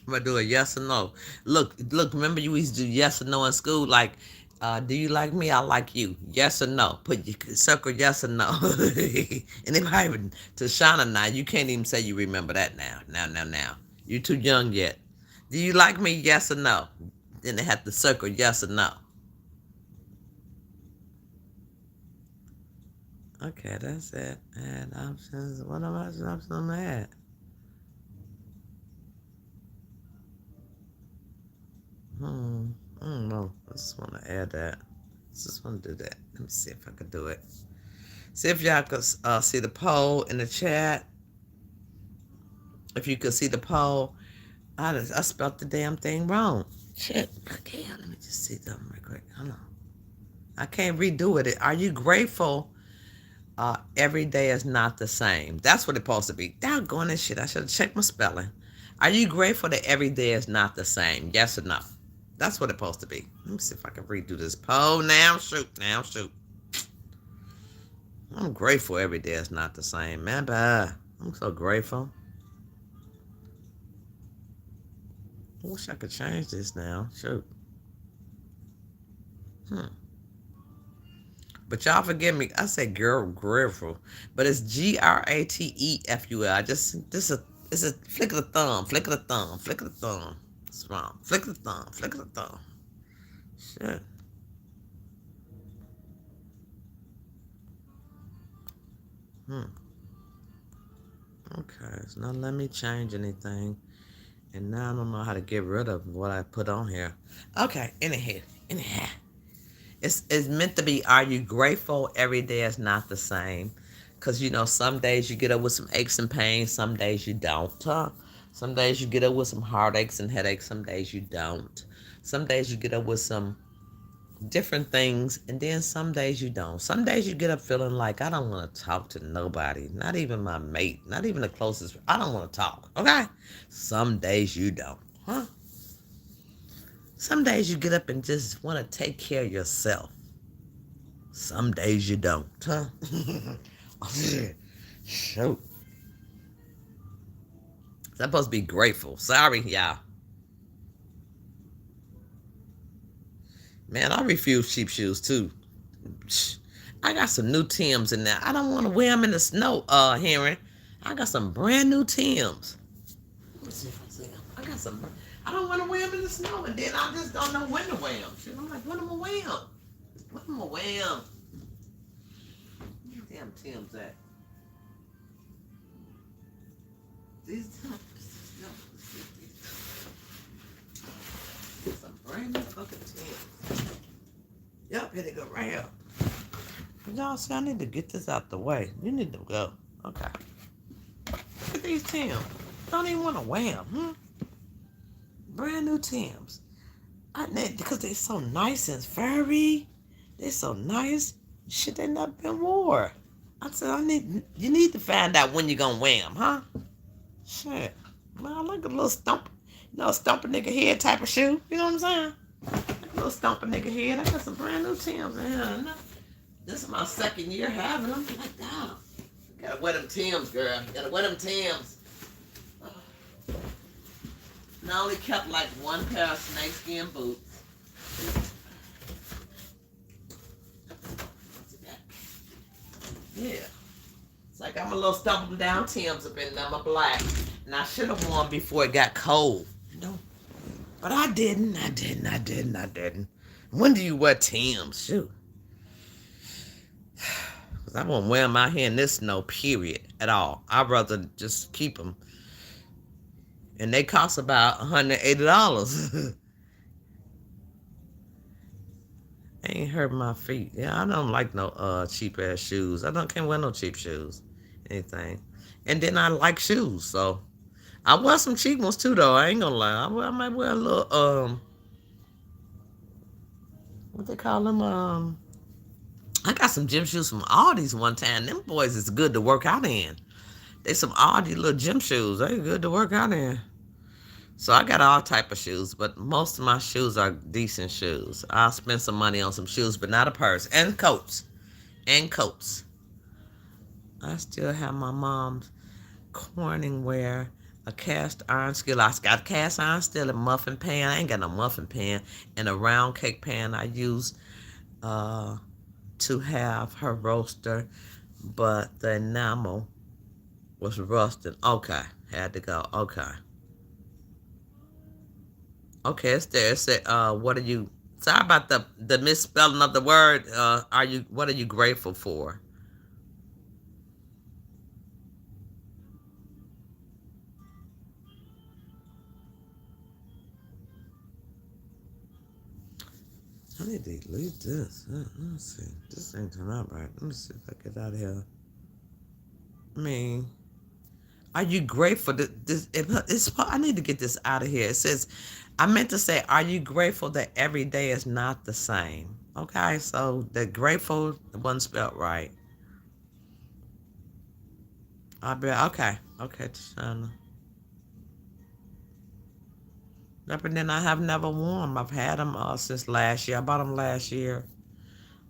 I'm gonna do a yes or no. Look. Remember you used to do yes or no in school. Like, do you like me? I like you. Yes or no. Put you circle yes or no. And if I even to Shauna now, you can't even say you remember that now. Now. You too young yet. Do you like me? Yes or no. Then they have to circle yes or no. Okay, that's it. Add options. What am I options I'm at? Hmm. I don't know. I just want to add that. I just want to do that. Let me see if I can do it. See if y'all could see the poll in the chat. If you could see the poll, I spelled the damn thing wrong. Shit. Okay, let me just see something right quick. Hold on. I can't redo it. Are you grateful? Every day is not the same. That's what it's supposed to be. Doggone this shit. I should have checked my spelling. Are you grateful that every day is not the same? Yes or no? That's what it's supposed to be. Let me see if I can redo this poll. Now shoot. Now shoot. I'm grateful every day is not the same, man. But I'm so grateful. I wish I could change this now. Shoot. Hmm. But y'all forgive me. I say girl grateful, but it's GRATEFUL. I just this is it's a flick of the thumb, flick of the thumb, flick of the thumb. It's wrong. Flick of the thumb, flick of the thumb. Shit. Hmm. Okay. It's not letting me change anything, and now I don't know how to get rid of what I put on here. Okay. Anyhow. It's meant to be, are you grateful every day is not the same? Because, some days you get up with some aches and pains, some days you don't. Huh? Some days you get up with some heartaches and headaches, some days you don't. Some days you get up with some different things, and then some days you don't. Some days you get up feeling like, I don't want to talk to nobody, not even my mate, not even the closest. I don't want to talk, okay? Some days you don't. Huh? Some days you get up and just want to take care of yourself. Some days you don't, huh? Shoot. I'm supposed to be grateful. Sorry, y'all. Man, I refuse cheap shoes too. I got some new Tims in there. I don't want to wear them in the snow, Henry. I got some brand new Tims. Let me see if I see them. I got some. I don't want to wear them in the snow, and then I just don't know when to wear them. Shit, I'm like, when am I wear them? When am I wear them? Where damn Tims at? These some brand new fucking Tims. Yep, here they go right here. Y'all see, I need to get this out the way. You need to go. Okay. Look at these Tims. Don't even want to wear them. Brand new Tims. Because they're so nice and furry. They're so nice. Shit, they never been wore. I said, you need to find out when you're going to wear them, huh? Shit. Man, I like a little stump. Stump a nigga head type of shoe. You know what I'm saying? Like a little stump a nigga head. I got some brand new Tims in here. This is my second year having them. Like, damn. Gotta wear them Tims, girl. Gotta wear them Tims. And I only kept like one pair of snakeskin boots. Yeah. It's like I'm a little stumbling down Tims up in them, a black. And I should have worn before it got cold. But I didn't. When do you wear Tims? Shoot. Because I won't wear them out here in this snow, period, at all. I'd rather just keep them. And they cost about $180. Ain't hurt my feet. Yeah, I don't like no cheap ass shoes. Can't wear no cheap shoes. Anything. And then I like shoes, so I wear some cheap ones too though. I ain't gonna lie. I might wear a little what they call them? I got some gym shoes from Aldi's one time. Them boys is good to work out in. They some Aldi little gym shoes. They good to work out in. So I got all type of shoes, but most of my shoes are decent shoes. I'll spend some money on some shoes, but not a purse. And coats. I still have my mom's Corningware, a cast iron skillet. I got a cast iron skillet, muffin pan. I ain't got no muffin pan. And a round cake pan I use to have her roaster, but the enamel was rusted. Okay, had to go. Okay, it's there. It said, what are you, sorry about the misspelling of the word. What are you grateful for? I need to delete this. Let me see. This ain't turn out right. Let me see if I get out of here. I mean, are you grateful that I need to get this out of here. It says, I meant to say, are you grateful that every day is not the same? Okay, so the grateful wasn't spelled right. I'll be okay, Tashana. But then I have never worn them. I've had them since last year. I bought them last year.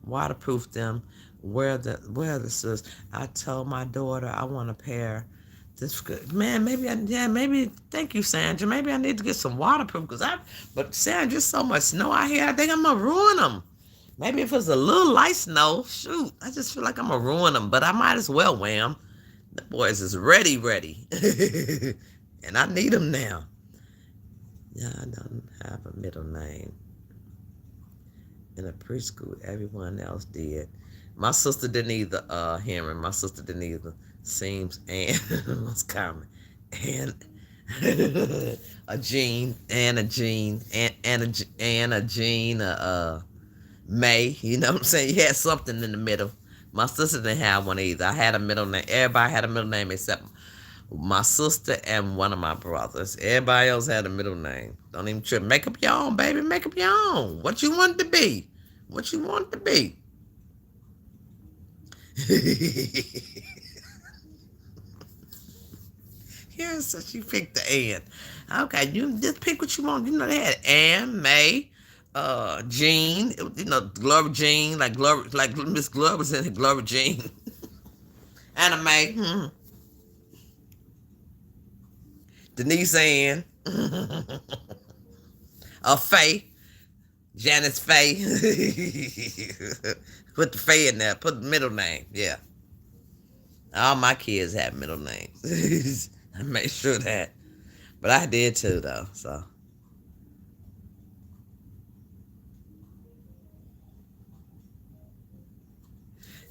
Waterproof them. Wear the sis. I told my daughter I want a pair. This good man. Maybe. Thank you, Sandra. Maybe I need to get some waterproof But Sandra, so much snow out here. I think I'm gonna ruin them. Maybe if it's a little light snow, shoot. I just feel like I'm gonna ruin them. But I might as well wear them. The boys is ready, and I need them now. Yeah, I don't have a middle name. In a preschool, everyone else did. My sister didn't either, Henry. My sister didn't either. Seems and what's common. And a Jean, and a Jean, and a Jean, May. You know what I'm saying? You had something in the middle. My sister didn't have one either. I had a middle name. Everybody had a middle name except my sister and one of my brothers. Everybody else had a middle name. Don't even trip. Make up your own, baby. Make up your own. What you want it to be. Yeah, so she picked the Ann. Okay, you just pick what you want. You know, they had Ann, May, Jean, Glover Jean, like Miss Glover's in it, Glover Jean. Anna May. Denise Ann. Faye. Janice Faye. Put the Faye in there. Put the middle name. Yeah. All my kids have middle names. I made sure that. But I did too, though. So,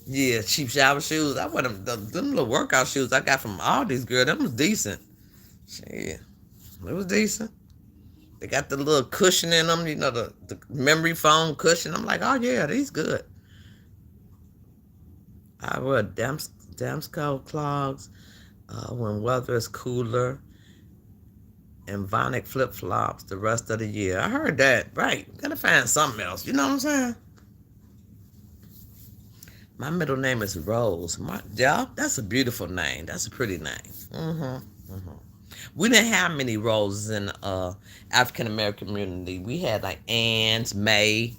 yeah, cheap shower shoes. I wear them little workout shoes I got from Aldi's, girl. Them was decent. Shit. It was decent. They got the little cushion in them, the memory foam cushion. I'm like, oh, yeah, these good. I wear Damsco clogs when weather is cooler and Vonic flip flops the rest of the year. I heard that. Right. Gotta find something else. You know what I'm saying? My middle name is Rose. Yeah, that's a beautiful name. That's a pretty name. We didn't have many Roses in the African American community. We had like Ann's, May,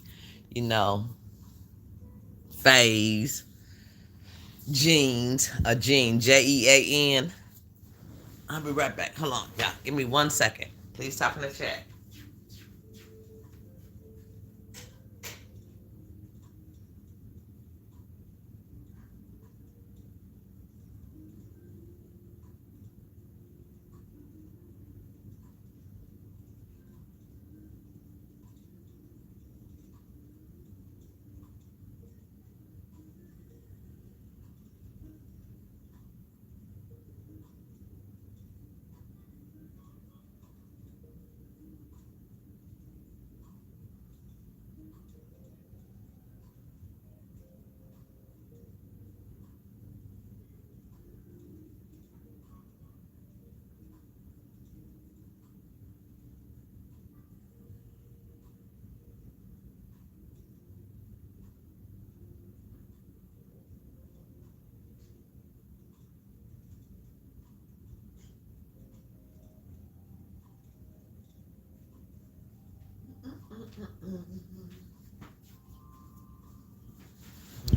you know, Faye's, Jeans, a Jean, Jean. I'll be right back. Hold on, y'all. Give me 1 second. Please talk in the chat.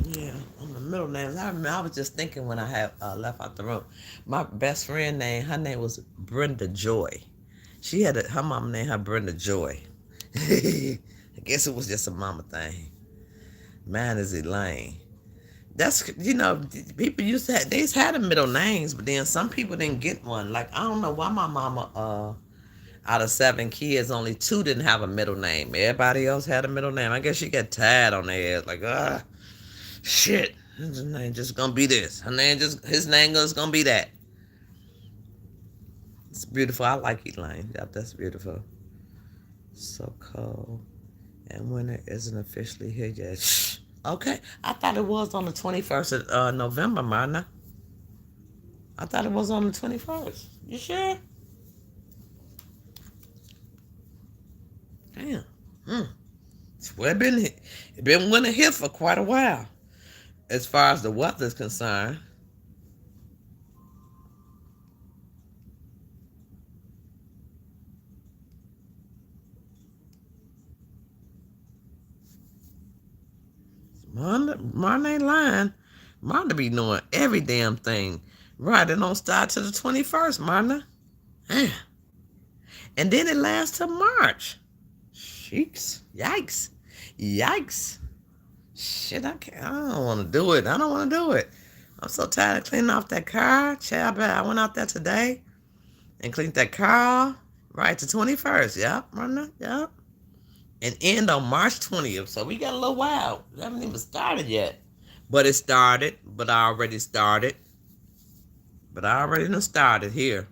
Yeah, on the middle names. I was just thinking when I had left out the room. My best friend her name was Brenda Joy. She had her mama named her Brenda Joy. I guess it was just a mama thing. Mine is Elaine. That's people they just had the middle names, but then some people didn't get one. Like I don't know why my mama out of 7 kids, only 2 didn't have a middle name. Everybody else had a middle name. I guess she got tired on their ass. Like shit, his name just gonna be this. His name is gonna be that. It's beautiful. I like Elaine. Yep, that's beautiful. So cold. And winter isn't officially here yet. Shh. Okay. I thought it was on the 21st of November, Marna. I thought it was on the 21st. You sure? Damn. Well, it been winter here for quite a while. As far as the weather is concerned. Marna ain't lying. Marna be knowing every damn thing. Right, it don't start till the 21st, Marna. Man. And then it lasts till March. Sheeks. Yikes. Yikes. Shit, I can't. I don't want to do it. I don't want to do it. I'm so tired of cleaning off that car. Child, I went out there today and cleaned that car right to 21st. Yep, Marna. Yep. And end on March 20th. So we got a little while. We haven't even started yet. But it started. But I already started. But I already done started here.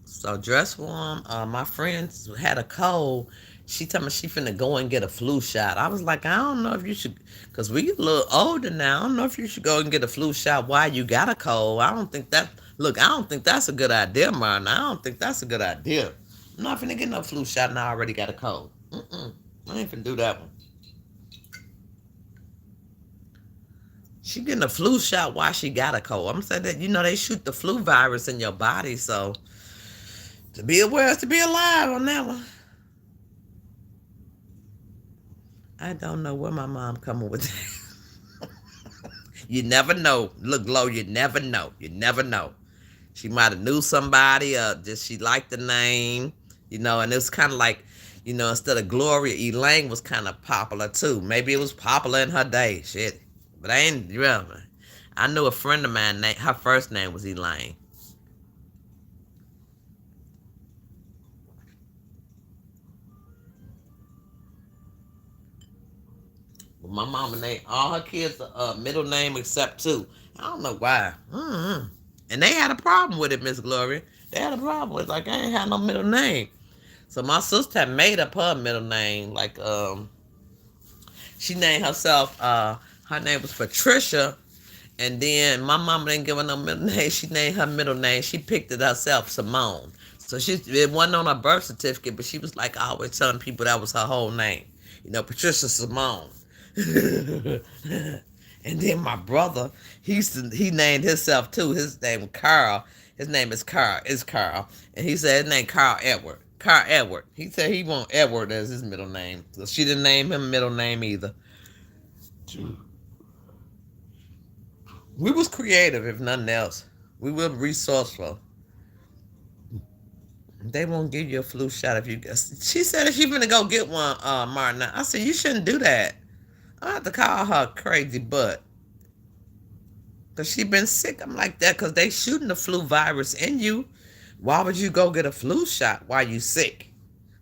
So dress warm. My friend had a cold. She told me she finna go and get a flu shot. I was like, I don't know if you should, because we a little older now. I don't know if you should go and get a flu shot while you got a cold. I don't think that's a good idea, man. I don't think that's a good idea. I'm not finna get no flu shot and I already got a cold. I ain't finna do that one. She getting a flu shot while she got a cold. I'm saying that, they shoot the flu virus in your body, so to be aware is to be alive on that one. I don't know where my mom coming with that. You never know. Look, Lo, you never know. You never know. She might have knew somebody, just she liked the name, and it was kind of like, instead of Gloria, Elaine was kind of popular too. Maybe it was popular in her day, shit. But I ain't, I knew a friend of mine, her first name was Elaine. But my mama named all her kids middle name except two. I don't know why. And they had a problem with it, Miss Gloria. They had a problem with it. Like, I ain't had no middle name. So my sister had made up her middle name. Like, she named herself, her name was Patricia. And then my mama didn't give her no middle name. She named her middle name. She picked it herself, Simone. So it wasn't on her birth certificate, but she was like always telling people that was her whole name. Patricia Simone. And then my brother, he named himself too. His name Carl. His name is Carl. And he said his name Carl Edward. Carl Edward. He said he want Edward as his middle name. So she didn't name him middle name either. We was creative, if nothing else. We were resourceful. They won't give you a flu shot if you. She said if you gonna go get one, Martin. I said you shouldn't do that. I have to call her crazy butt. Because she been sick. I'm like that because they shooting the flu virus in you. Why would you go get a flu shot while you sick?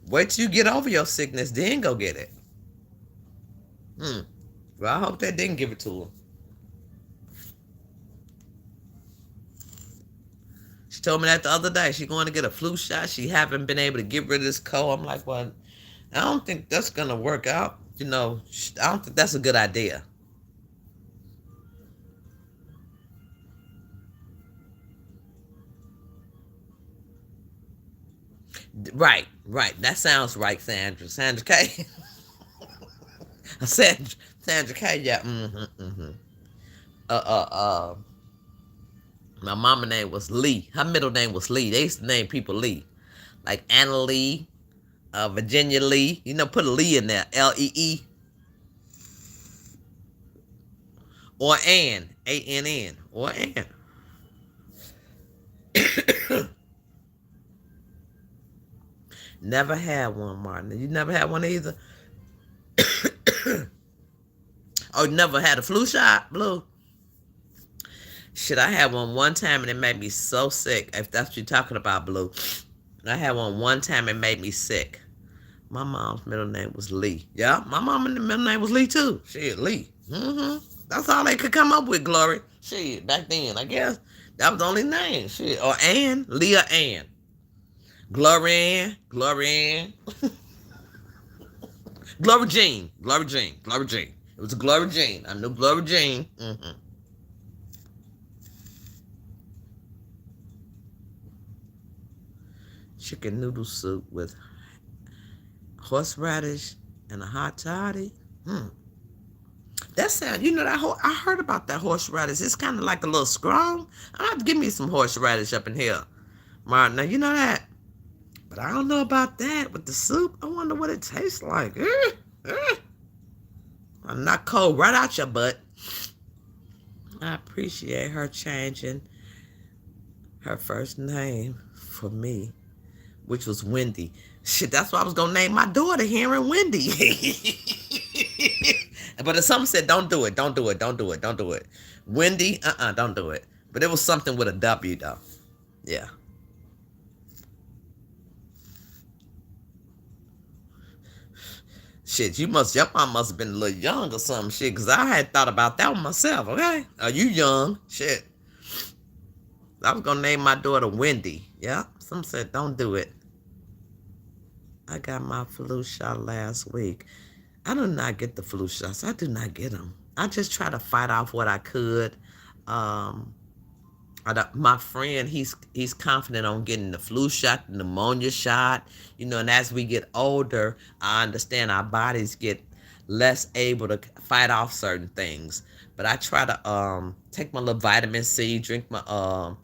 Wait till you get over your sickness, then go get it. Well, I hope they didn't give it to her. She told me that the other day. She going to get a flu shot. She haven't been able to get rid of this cold. I'm like, well, I don't think that's going to work out. I don't think that's a good idea. Right. That sounds right, Sandra. Sandra K. Sandra K. Yeah. My mama name was Lee. Her middle name was Lee. They used to name people Lee, like Anna Lee, Virginia Lee. Put a Lee in there. Lee. Or Ann. Ann. Or Ann. Never had one, Martin. You never had one either? Oh, you never had a flu shot, Blue? Shit, I had one time and it made me so sick. If that's what you're talking about, Blue. I had one time and it made me sick. My mom's middle name was Lee. Yeah, my mom's middle name was Lee too. Shit, Lee. That's all they could come up with, Glory. Shit, back then, I guess. That was the only name. Shit. Or Ann. Leah Ann. Glory Ann. Glory Jean. It was a Glory Jean. I knew Glory Jean. Chicken noodle soup with horseradish and a hot toddy. That sound, I heard about that horseradish. It's kind of like a little strong. I have to give me some horseradish up in here, Martin. Now you know that, but I don't know about that with the soup. I wonder what it tastes like. I'm not cold right out your butt. I appreciate her changing her first name for me, which was Wendy. Shit, that's why I was gonna name my daughter Heron Wendy. But if someone said, don't do it. Wendy, don't do it. But it was something with a W though. Yeah. Shit, your mom must have been a little young or something, shit, because I had thought about that one myself, okay? Are you young? Shit. I was gonna name my daughter Wendy. Yeah. Some said, don't do it. I got my flu shot last week. I do not get the flu shots. I do not get them. I just try to fight off what I could. My friend, he's confident on getting the flu shot, the pneumonia shot. And as we get older, I understand our bodies get less able to fight off certain things. But I try to take my little vitamin C, drink my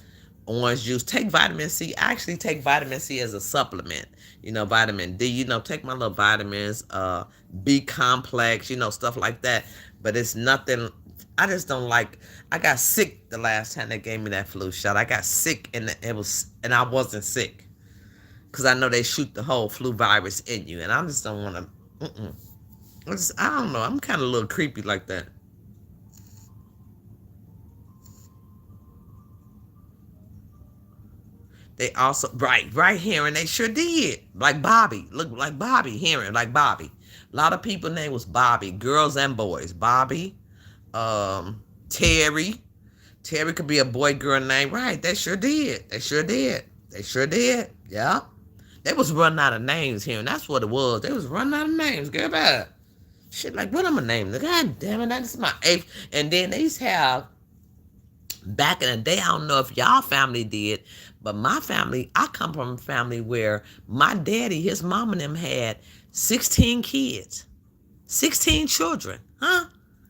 orange juice. Take vitamin C. I actually take vitamin C as a supplement. Vitamin D. Take my little vitamins, B complex, stuff like that. But it's nothing. I just don't like. I got sick the last time they gave me that flu shot. I got sick and I wasn't sick because I know they shoot the whole flu virus in you, and I just don't want to. I don't know. I'm kind of a little creepy like that. They also right hearing they sure did. Like Bobby. Look like Bobby hearing like Bobby. A lot of people name was Bobby, girls and boys. Bobby, Terry. Terry could be a boy girl name. Right, they sure did. They sure did. They sure did. Yeah. They was running out of names here, and that's what it was. They was running out of names. Get bad. Shit, like what am I naming? God damn it, that's my eighth. And then they used to have back in the day, I don't know if y'all family did, but my family, I come from a family where my daddy, his mom and them had 16 kids. 16 children. Huh?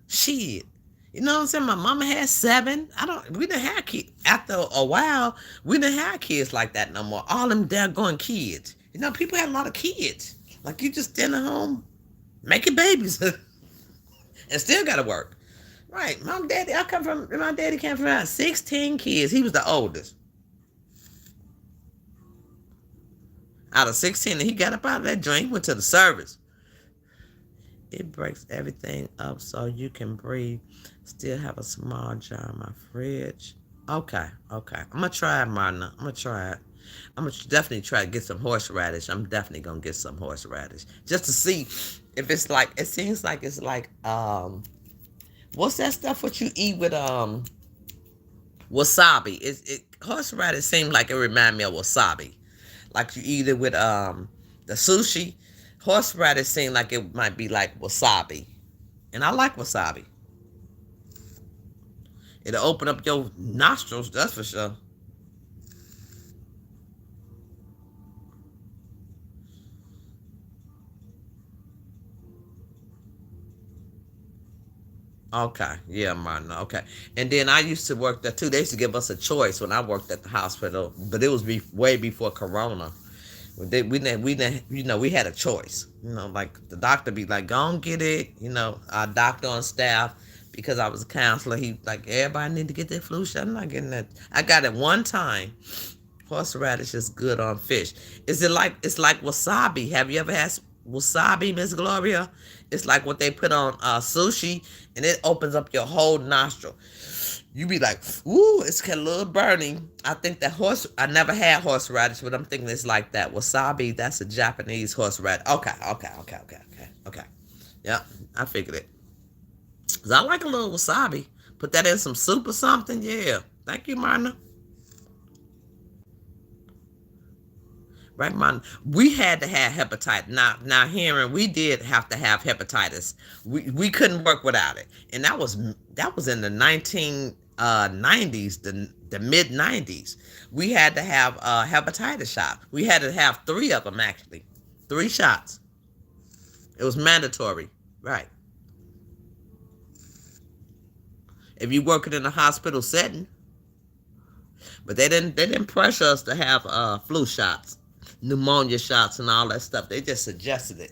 Shit. You know what I'm saying? My mama had 7. We didn't have kids. After a while, we didn't have kids like that no more. All them daggone kids. People had a lot of kids. Like you just stand at home making babies and still gotta work. Right. My daddy came from 16 kids. He was the oldest. Out of 16, and he got up out of that joint, went to the service. It breaks everything up so you can breathe. Still have a small jar in my fridge. Okay. I'm going to try it, Marna. I'm going to try it. I'm going to definitely try to get some horseradish. I'm definitely going to get some horseradish. Just to see if it's like, it seems like it's like, what's that stuff what you eat with, wasabi? Horseradish seems like it remind me of wasabi. Like you eat it with, the sushi. Horseradish seems like it might be like wasabi. And I like wasabi. It'll open up your nostrils, that's for sure. Okay, yeah, Martin. Okay, and then I used to work there too. They used to give us a choice when I worked at the hospital, but it was way before Corona. We had a choice. Like the doctor be like, "Go and get it." Our doctor on staff, because I was a counselor, he like everybody need to get their flu shot. I'm not getting that. I got it one time. Horseradish is good on fish. It's like wasabi? Have you ever had wasabi, Miss Gloria? It's like what they put on sushi, and it opens up your whole nostril. You be like, ooh, it's a little burning. I think that I never had horseradish, but I'm thinking it's like that. Wasabi, that's a Japanese horseradish. Okay. Yeah, I figured it. Because I like a little wasabi. Put that in some soup or something. Yeah. Thank you, Marna. Right, Marna. We had to have hepatitis. Now, hearing we did have to have hepatitis. We couldn't work without it, and that was in the 1990s, the mid 90s. We had to have a hepatitis shot. We had to have 3 of them actually, 3 shots. It was mandatory, right? If you working in a hospital setting, but they didn't pressure us to have flu shots, pneumonia shots, and all that stuff. They just suggested it.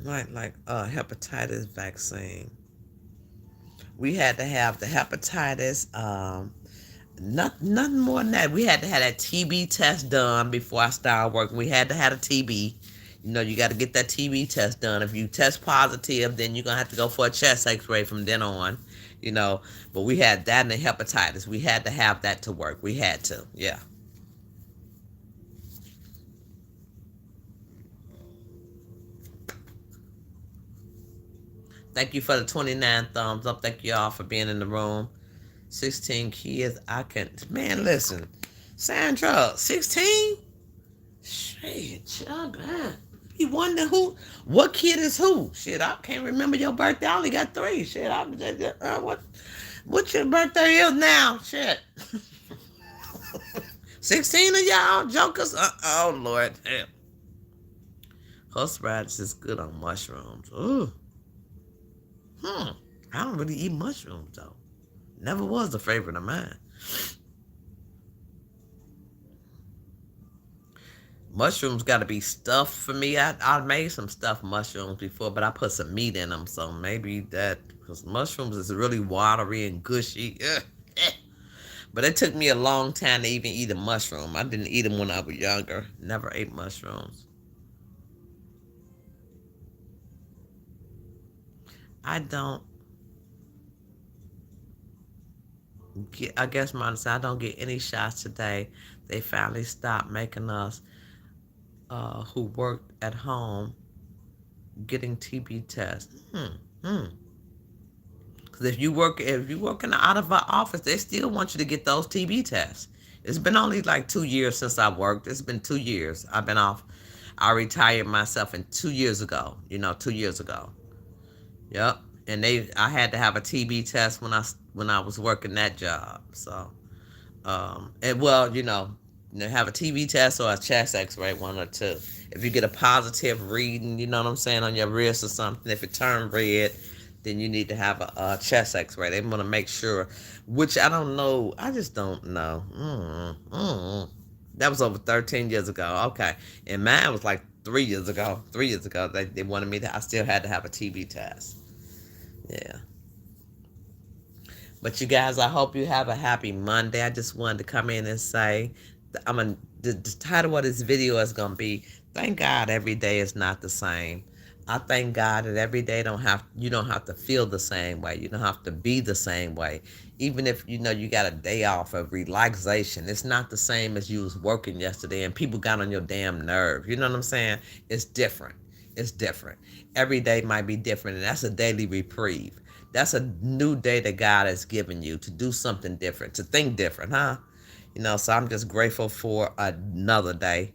like hepatitis vaccine. We had to have the hepatitis. Nothing more than that. We had to have that TB test done before I started working. We had to have a TB. You got to get that TB test done. If you test positive, then you're going to have to go for a chest x-ray from then on. But we had that and the hepatitis. We had to have that to work. We had to, yeah. Thank you for the 29 thumbs up. Thank you all for being in the room. 16 kids. Man, listen. Sandra, 16? Shit, child, man. You wonder what kid is who? Shit, I can't remember your birthday. I only got 3. Shit, what your birthday is now? Shit. 16 of y'all jokers? Oh, Lord. Damn. Horseradish is good on mushrooms. Ooh. I don't really eat mushrooms though. Never was a favorite of mine. Mushrooms got to be stuffed for me. I made some stuffed mushrooms before, but I put some meat in them, so maybe that because mushrooms is really watery and gushy. Ugh, eh. But it took me a long time to even eat a mushroom. I didn't eat them when I was younger. Never ate mushrooms. I don't get. I guess mine said I don't get any shots today. They finally stopped making us who worked at home getting TB tests. Hmm. Because if you work in the out of our office, they still want you to get those TB tests. It's been only like 2 years since I worked. It's been 2 years. I've been off. I retired myself in 2 years ago. 2 years ago. Yep. And I had to have a TB test when I was working that job. So and well, have a TB test or a chest X-ray, one or two. If you get a positive reading, you know what I'm saying, on your wrist or something, if it turned red, then you need to have a chest X-ray. They want to make sure, which I don't know. I just don't know. That was over 13 years ago. Okay, and mine was like 3 years ago. 3 years ago, they wanted me to. I still had to have a TB test. Yeah. But you guys, I hope you have a happy Monday. I just wanted to come in and say, the title of this video is gonna be, thank God every day is not the same. I thank God that every day you don't have to feel the same way. You don't have to be the same way. Even if you got a day off of relaxation, it's not the same as you was working yesterday and people got on your damn nerve. You know what I'm saying? It's different. It's different. Every day might be different, and that's a daily reprieve. That's a new day that God has given you to do something different, to think different, huh? So I'm just grateful for another day.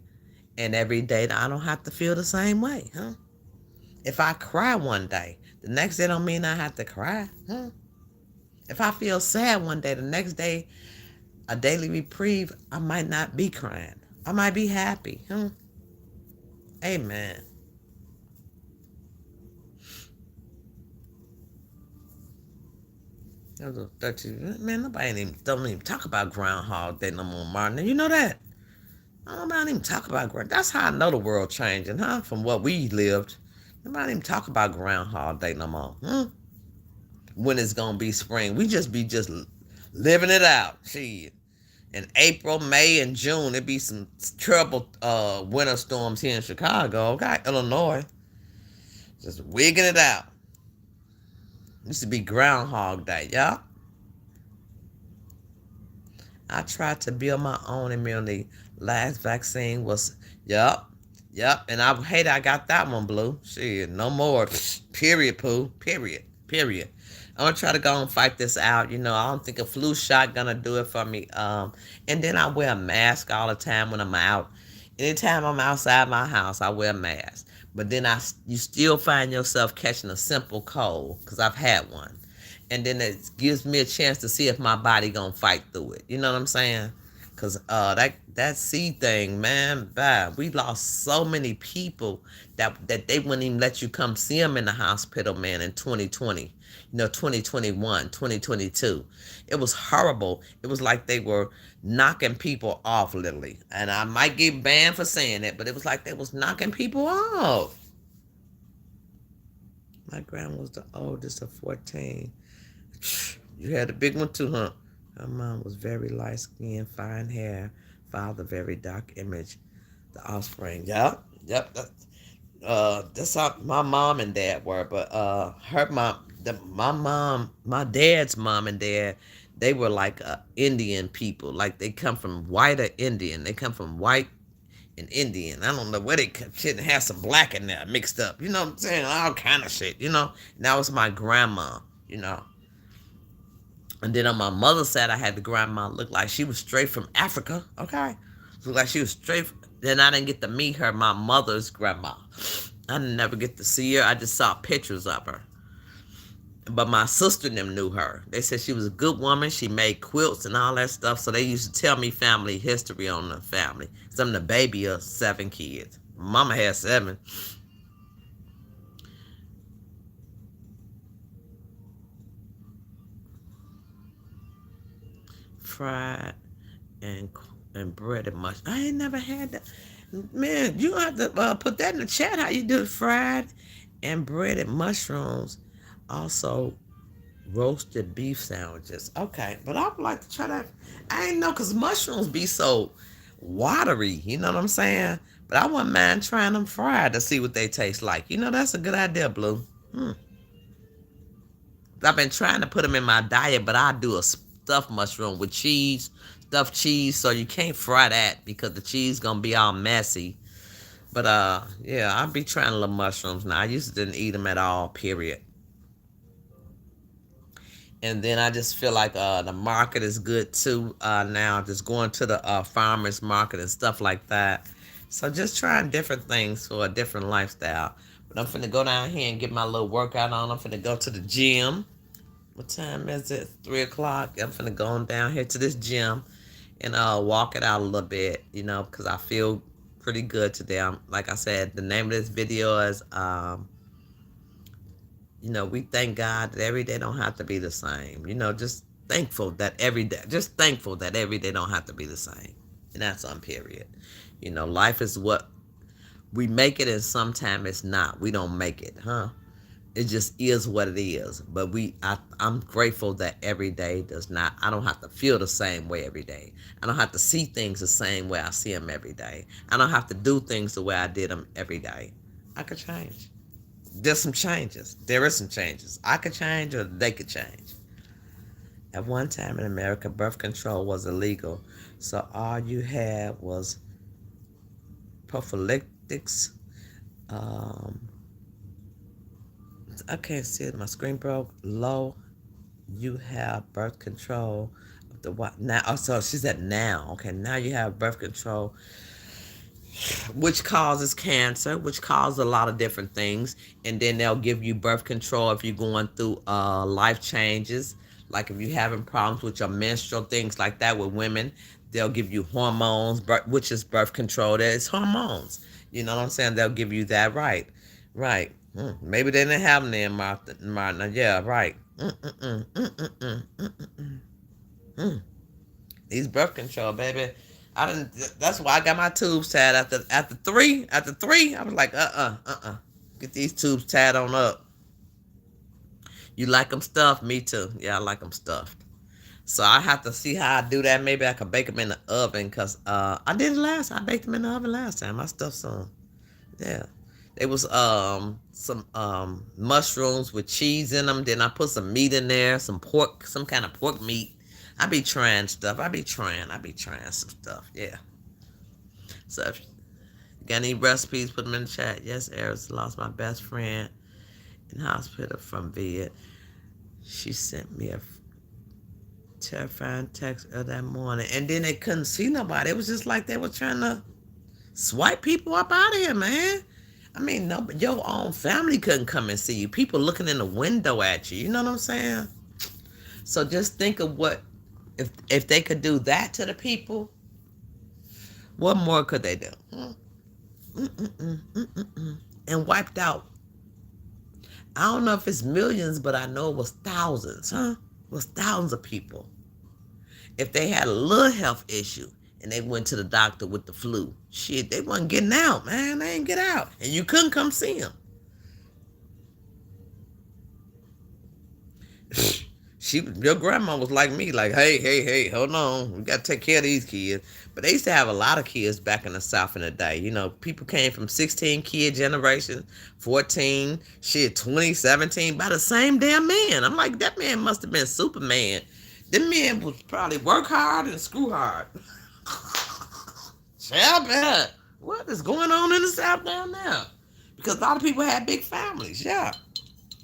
And every day I don't have to feel the same way, huh? If I cry one day, the next day don't mean I have to cry, huh? If I feel sad one day, the next day, a daily reprieve, I might not be crying. I might be happy, huh? Amen. That was a 13. Man, nobody don't even talk about Groundhog Day no more, Martin. You know that? Nobody don't even talk about Groundhog. That's how I know the world changing, huh? From what we lived. Nobody even talk about Groundhog Day no more. When it's gonna be spring. We just be living it out. Shit. In April, May, and June, it be some terrible winter storms here in Chicago. Okay, Illinois. Just wigging it out. Used to be Groundhog Day, y'all. I tried to build my own immunity. Last vaccine was, yep. And I hate I got that one, Blue. Shit, no more. Period, Pooh. Period. I'm gonna try to go and fight this out. I don't think a flu shot gonna do it for me. And then I wear a mask all the time when I'm out. Anytime I'm outside my house, I wear a mask. But then you still find yourself catching a simple cold, because I've had one. And then it gives me a chance to see if my body gonna fight through it. You know what I'm saying? Because that C thing, man, we lost so many people that they wouldn't even let you come see them in the hospital, man, in 2020. 2021, 2022. It was horrible. It was like they were knocking people off, literally. And I might get banned for saying it, but it was like they was knocking people off. My grandma was the oldest of 14. You had a big one too, huh? Her mom was very light skinned, fine hair. Father, very dark image. The offspring. Yep. That's how my mom and dad were. But my dad's mom and dad, they were like Indian people. Like they come from white or Indian. They come from white and Indian. I don't know where they shit and have some black in there mixed up. You know what I'm saying? All kind of shit. And that was my grandma. And then on my mother's side, I had the grandma look like she was straight from Africa. Okay, looked like she was straight. Then I didn't get to meet her, my mother's grandma. I didn't never get to see her. I just saw pictures of her. But my sister and them knew her. They said she was a good woman. She made quilts and all that stuff. So they used to tell me family history on the family. So I'm the baby of 7 kids. Mama had 7. fried and breaded mush. I ain't never had that. Man, you have to put that in the chat. How you do it? Fried and breaded mushrooms. Also, roasted beef sandwiches. Okay, but I would like to try that. I ain't know because mushrooms be so watery. You know what I'm saying? But I wouldn't mind trying them fried to see what they taste like. You know, that's a good idea, Blue. I've been trying to put them in my diet, but I do a stuffed mushroom with cheese, stuffed cheese, so you can't fry that because the cheese gonna be all messy. But yeah, I'll be trying little mushrooms now. I used to didn't eat them at all, period. And then I just feel like the market is good too now. Just going to the farmers market and stuff like that. So just trying different things for a different lifestyle. But I'm finna go down here and get my little workout on. I'm finna go to the gym. What time is it? 3 o'clock. I'm finna go on down here to this gym and walk it out a little bit, you know, because I feel pretty good today. Like I said, the name of this video is, you know, we thank God that every day don't have to be the same. You know, just thankful that every day, don't have to be the same. And that's on period. You know, life is what we make it and sometimes it's not. We don't make it, huh? It just is what it is. But I'm grateful that every day does not, I don't have to feel the same way every day. I don't have to see things the same way I see them every day. I don't have to do things the way I did them every day. I could change. There's some changes. There is some changes. I could change or they could change. At one time in America, birth control was illegal. So all you had was prophylactics, I can't see it. My screen broke. Low, you have birth control. The what now? Oh, so she said now. Okay, now you have birth control, which causes cancer, which causes a lot of different things. And then they'll give you birth control if you're going through life changes, like if you're having problems with your menstrual, things like that with women. They'll give you hormones, which is birth control. It's hormones. You know what I'm saying? They'll give you that, right? Right. Maybe they didn't have them there, Martin. Yeah, right. These birth control, baby. I didn't. That's why I got my tubes tied after three. After three, I was like, get these tubes tied on up. You like them stuffed? Me too. Yeah, I like them stuffed. So I have to see how I do that. Maybe I could bake them in the oven because I did it last. I baked them in the oven last time. I stuffed some. Yeah. It was some mushrooms with cheese in them. Then I put some meat in there, some pork, some kind of pork meat. I be trying stuff. I be trying some stuff. Yeah. So if you got any recipes, put them in the chat. Yes, Eris lost my best friend in hospital from VIA. She sent me a terrifying text that morning, and then they couldn't see nobody. It was just like they were trying to swipe people up out of here, man. I mean, no, but your own family couldn't come and see you. People looking in the window at you. You know what I'm saying? So just think of what if they could do that to the people. What more could they do? And wiped out. I don't know if it's millions, but I know it was thousands, huh? It was thousands of people. If they had a little health issue and they went to the doctor with the flu, shit, they wasn't getting out, man. They ain't get out. And you couldn't come see them. Your grandma was like me, like, hey, hold on. We got to take care of these kids. But they used to have a lot of kids back in the South in the day. You know, people came from 16 kid generation, 14, shit, 20, 17, by the same damn man. I'm like, that man must have been Superman. Them men would probably work hard and screw hard. Yeah, what is going on in the South down there? Because a lot of people had big families, yeah.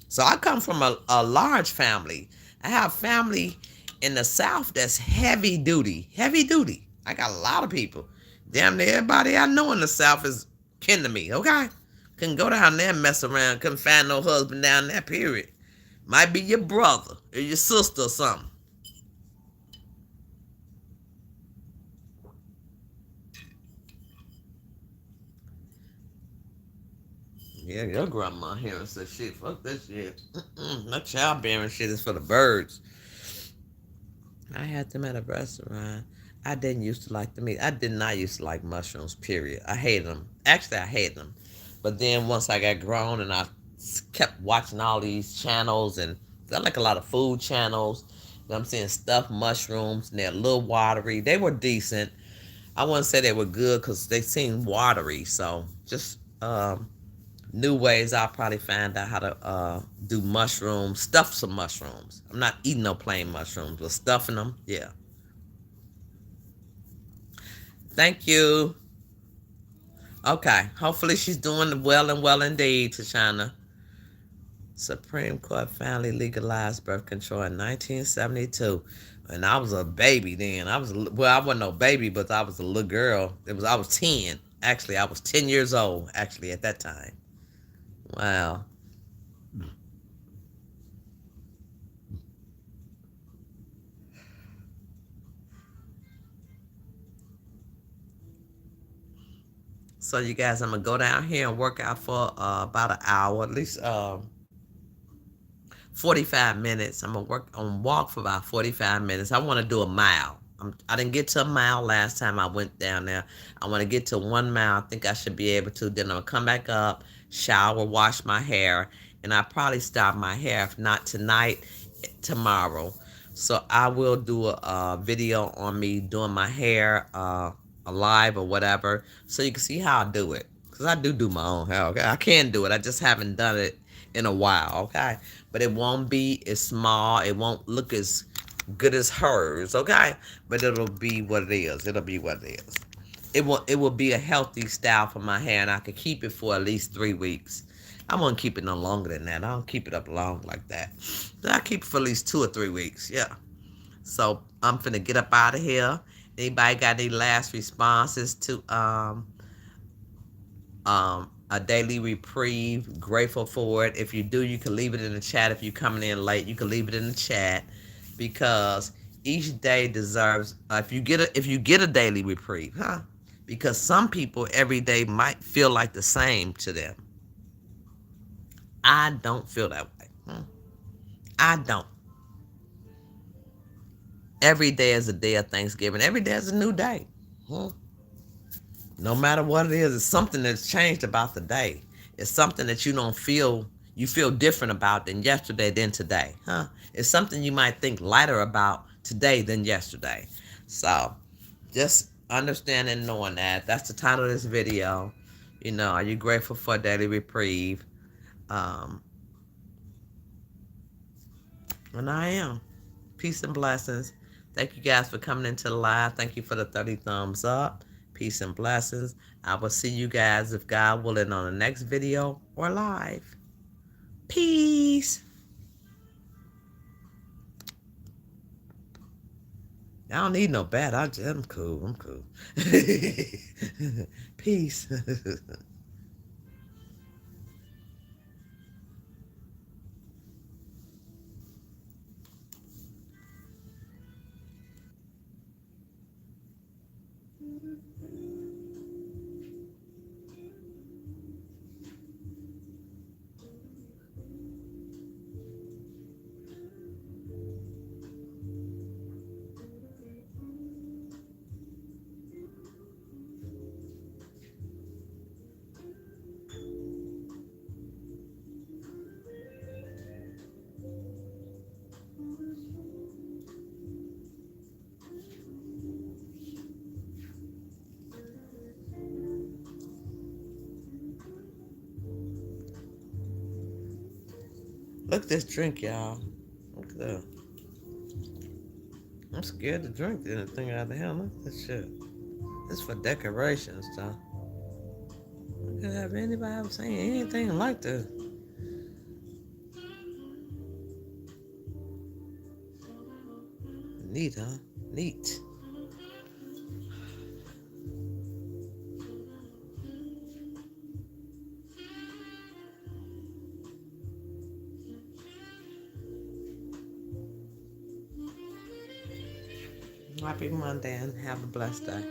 So I come from a large family. I have family in the South that's heavy duty. Heavy duty. I got a lot of people. Damn near everybody I know in the South is kin to me, okay? Couldn't go down there and mess around. Couldn't find no husband down there, period. Might be your brother or your sister or something. Yeah, your grandma here and said, shit, fuck that shit. That childbearing shit is for the birds. I had them at a restaurant. I didn't used to like them either. I did not used to like mushrooms, period. I hated them. Actually, I hated them. But then once I got grown and I kept watching all these channels, and I like a lot of food channels. You know what I'm saying? Stuffed mushrooms, and they're a little watery. They were decent. I wouldn't say they were good because they seemed watery. So just new ways I'll probably find out how to do mushrooms, stuff some mushrooms. I'm not eating no plain mushrooms, but stuffing them, yeah. Thank you. Okay. Hopefully she's doing well and well indeed, Tashana. Supreme Court finally legalized birth control in 1972. And I was a baby then. I wasn't no baby, but I was a little girl. I was 10. Actually, I was 10 years old, actually, at that time. Wow. So you guys, I'm gonna go down here and work out for about an hour, at least 45 minutes. I'm gonna walk for about 45 minutes. I want to do a mile. I didn't get to a mile last time I went down there. I want to get to 1 mile. I think I should be able to. Then I'm gonna come back up, shower, wash my hair, and I probably start my hair if not tonight, tomorrow. So I will do a video on me doing my hair, live or whatever, so you can see how I do it. Cause I do my own hair. Okay, I can do it. I just haven't done it in a while. Okay, but it won't be as small. It won't look as good as hers. Okay, but it'll be what it is. It'll be what it is. It will be a healthy style for my hair, and I could keep it for at least 3 weeks. I won't keep it no longer than that. I don't keep it up long like that. I keep it for at least 2 or 3 weeks. Yeah. So I'm finna get up out of here. Anybody got any last responses to a daily reprieve? Grateful for it. If you do, you can leave it in the chat. If you're coming in late, you can leave it in the chat, because each day deserves. If you get a daily reprieve, huh? Because some people every day might feel like the same to them. I don't feel that way. I don't. Every day is a day of Thanksgiving. Every day is a new day. No matter what it is, it's something that's changed about the day. It's something that you feel different about than yesterday than today. It's something you might think lighter about today than yesterday. So just understanding and knowing that. That's the title of this video. Are you grateful for a daily reprieve? And I am. Peace and blessings. Thank you guys for coming into the live. Thank you for the 30 thumbs up. Peace and blessings. I will see you guys, if God willing, on the next video or live. Peace. I don't need no bat. I'm cool. I'm cool. Peace. Look at this drink, y'all. Look at that. I'm scared to drink anything out of the hell. Look at this shit. This for decoration stuff. I could have anybody ever saying anything like this. Neat, huh? Neat. Happy Monday and have a blessed day.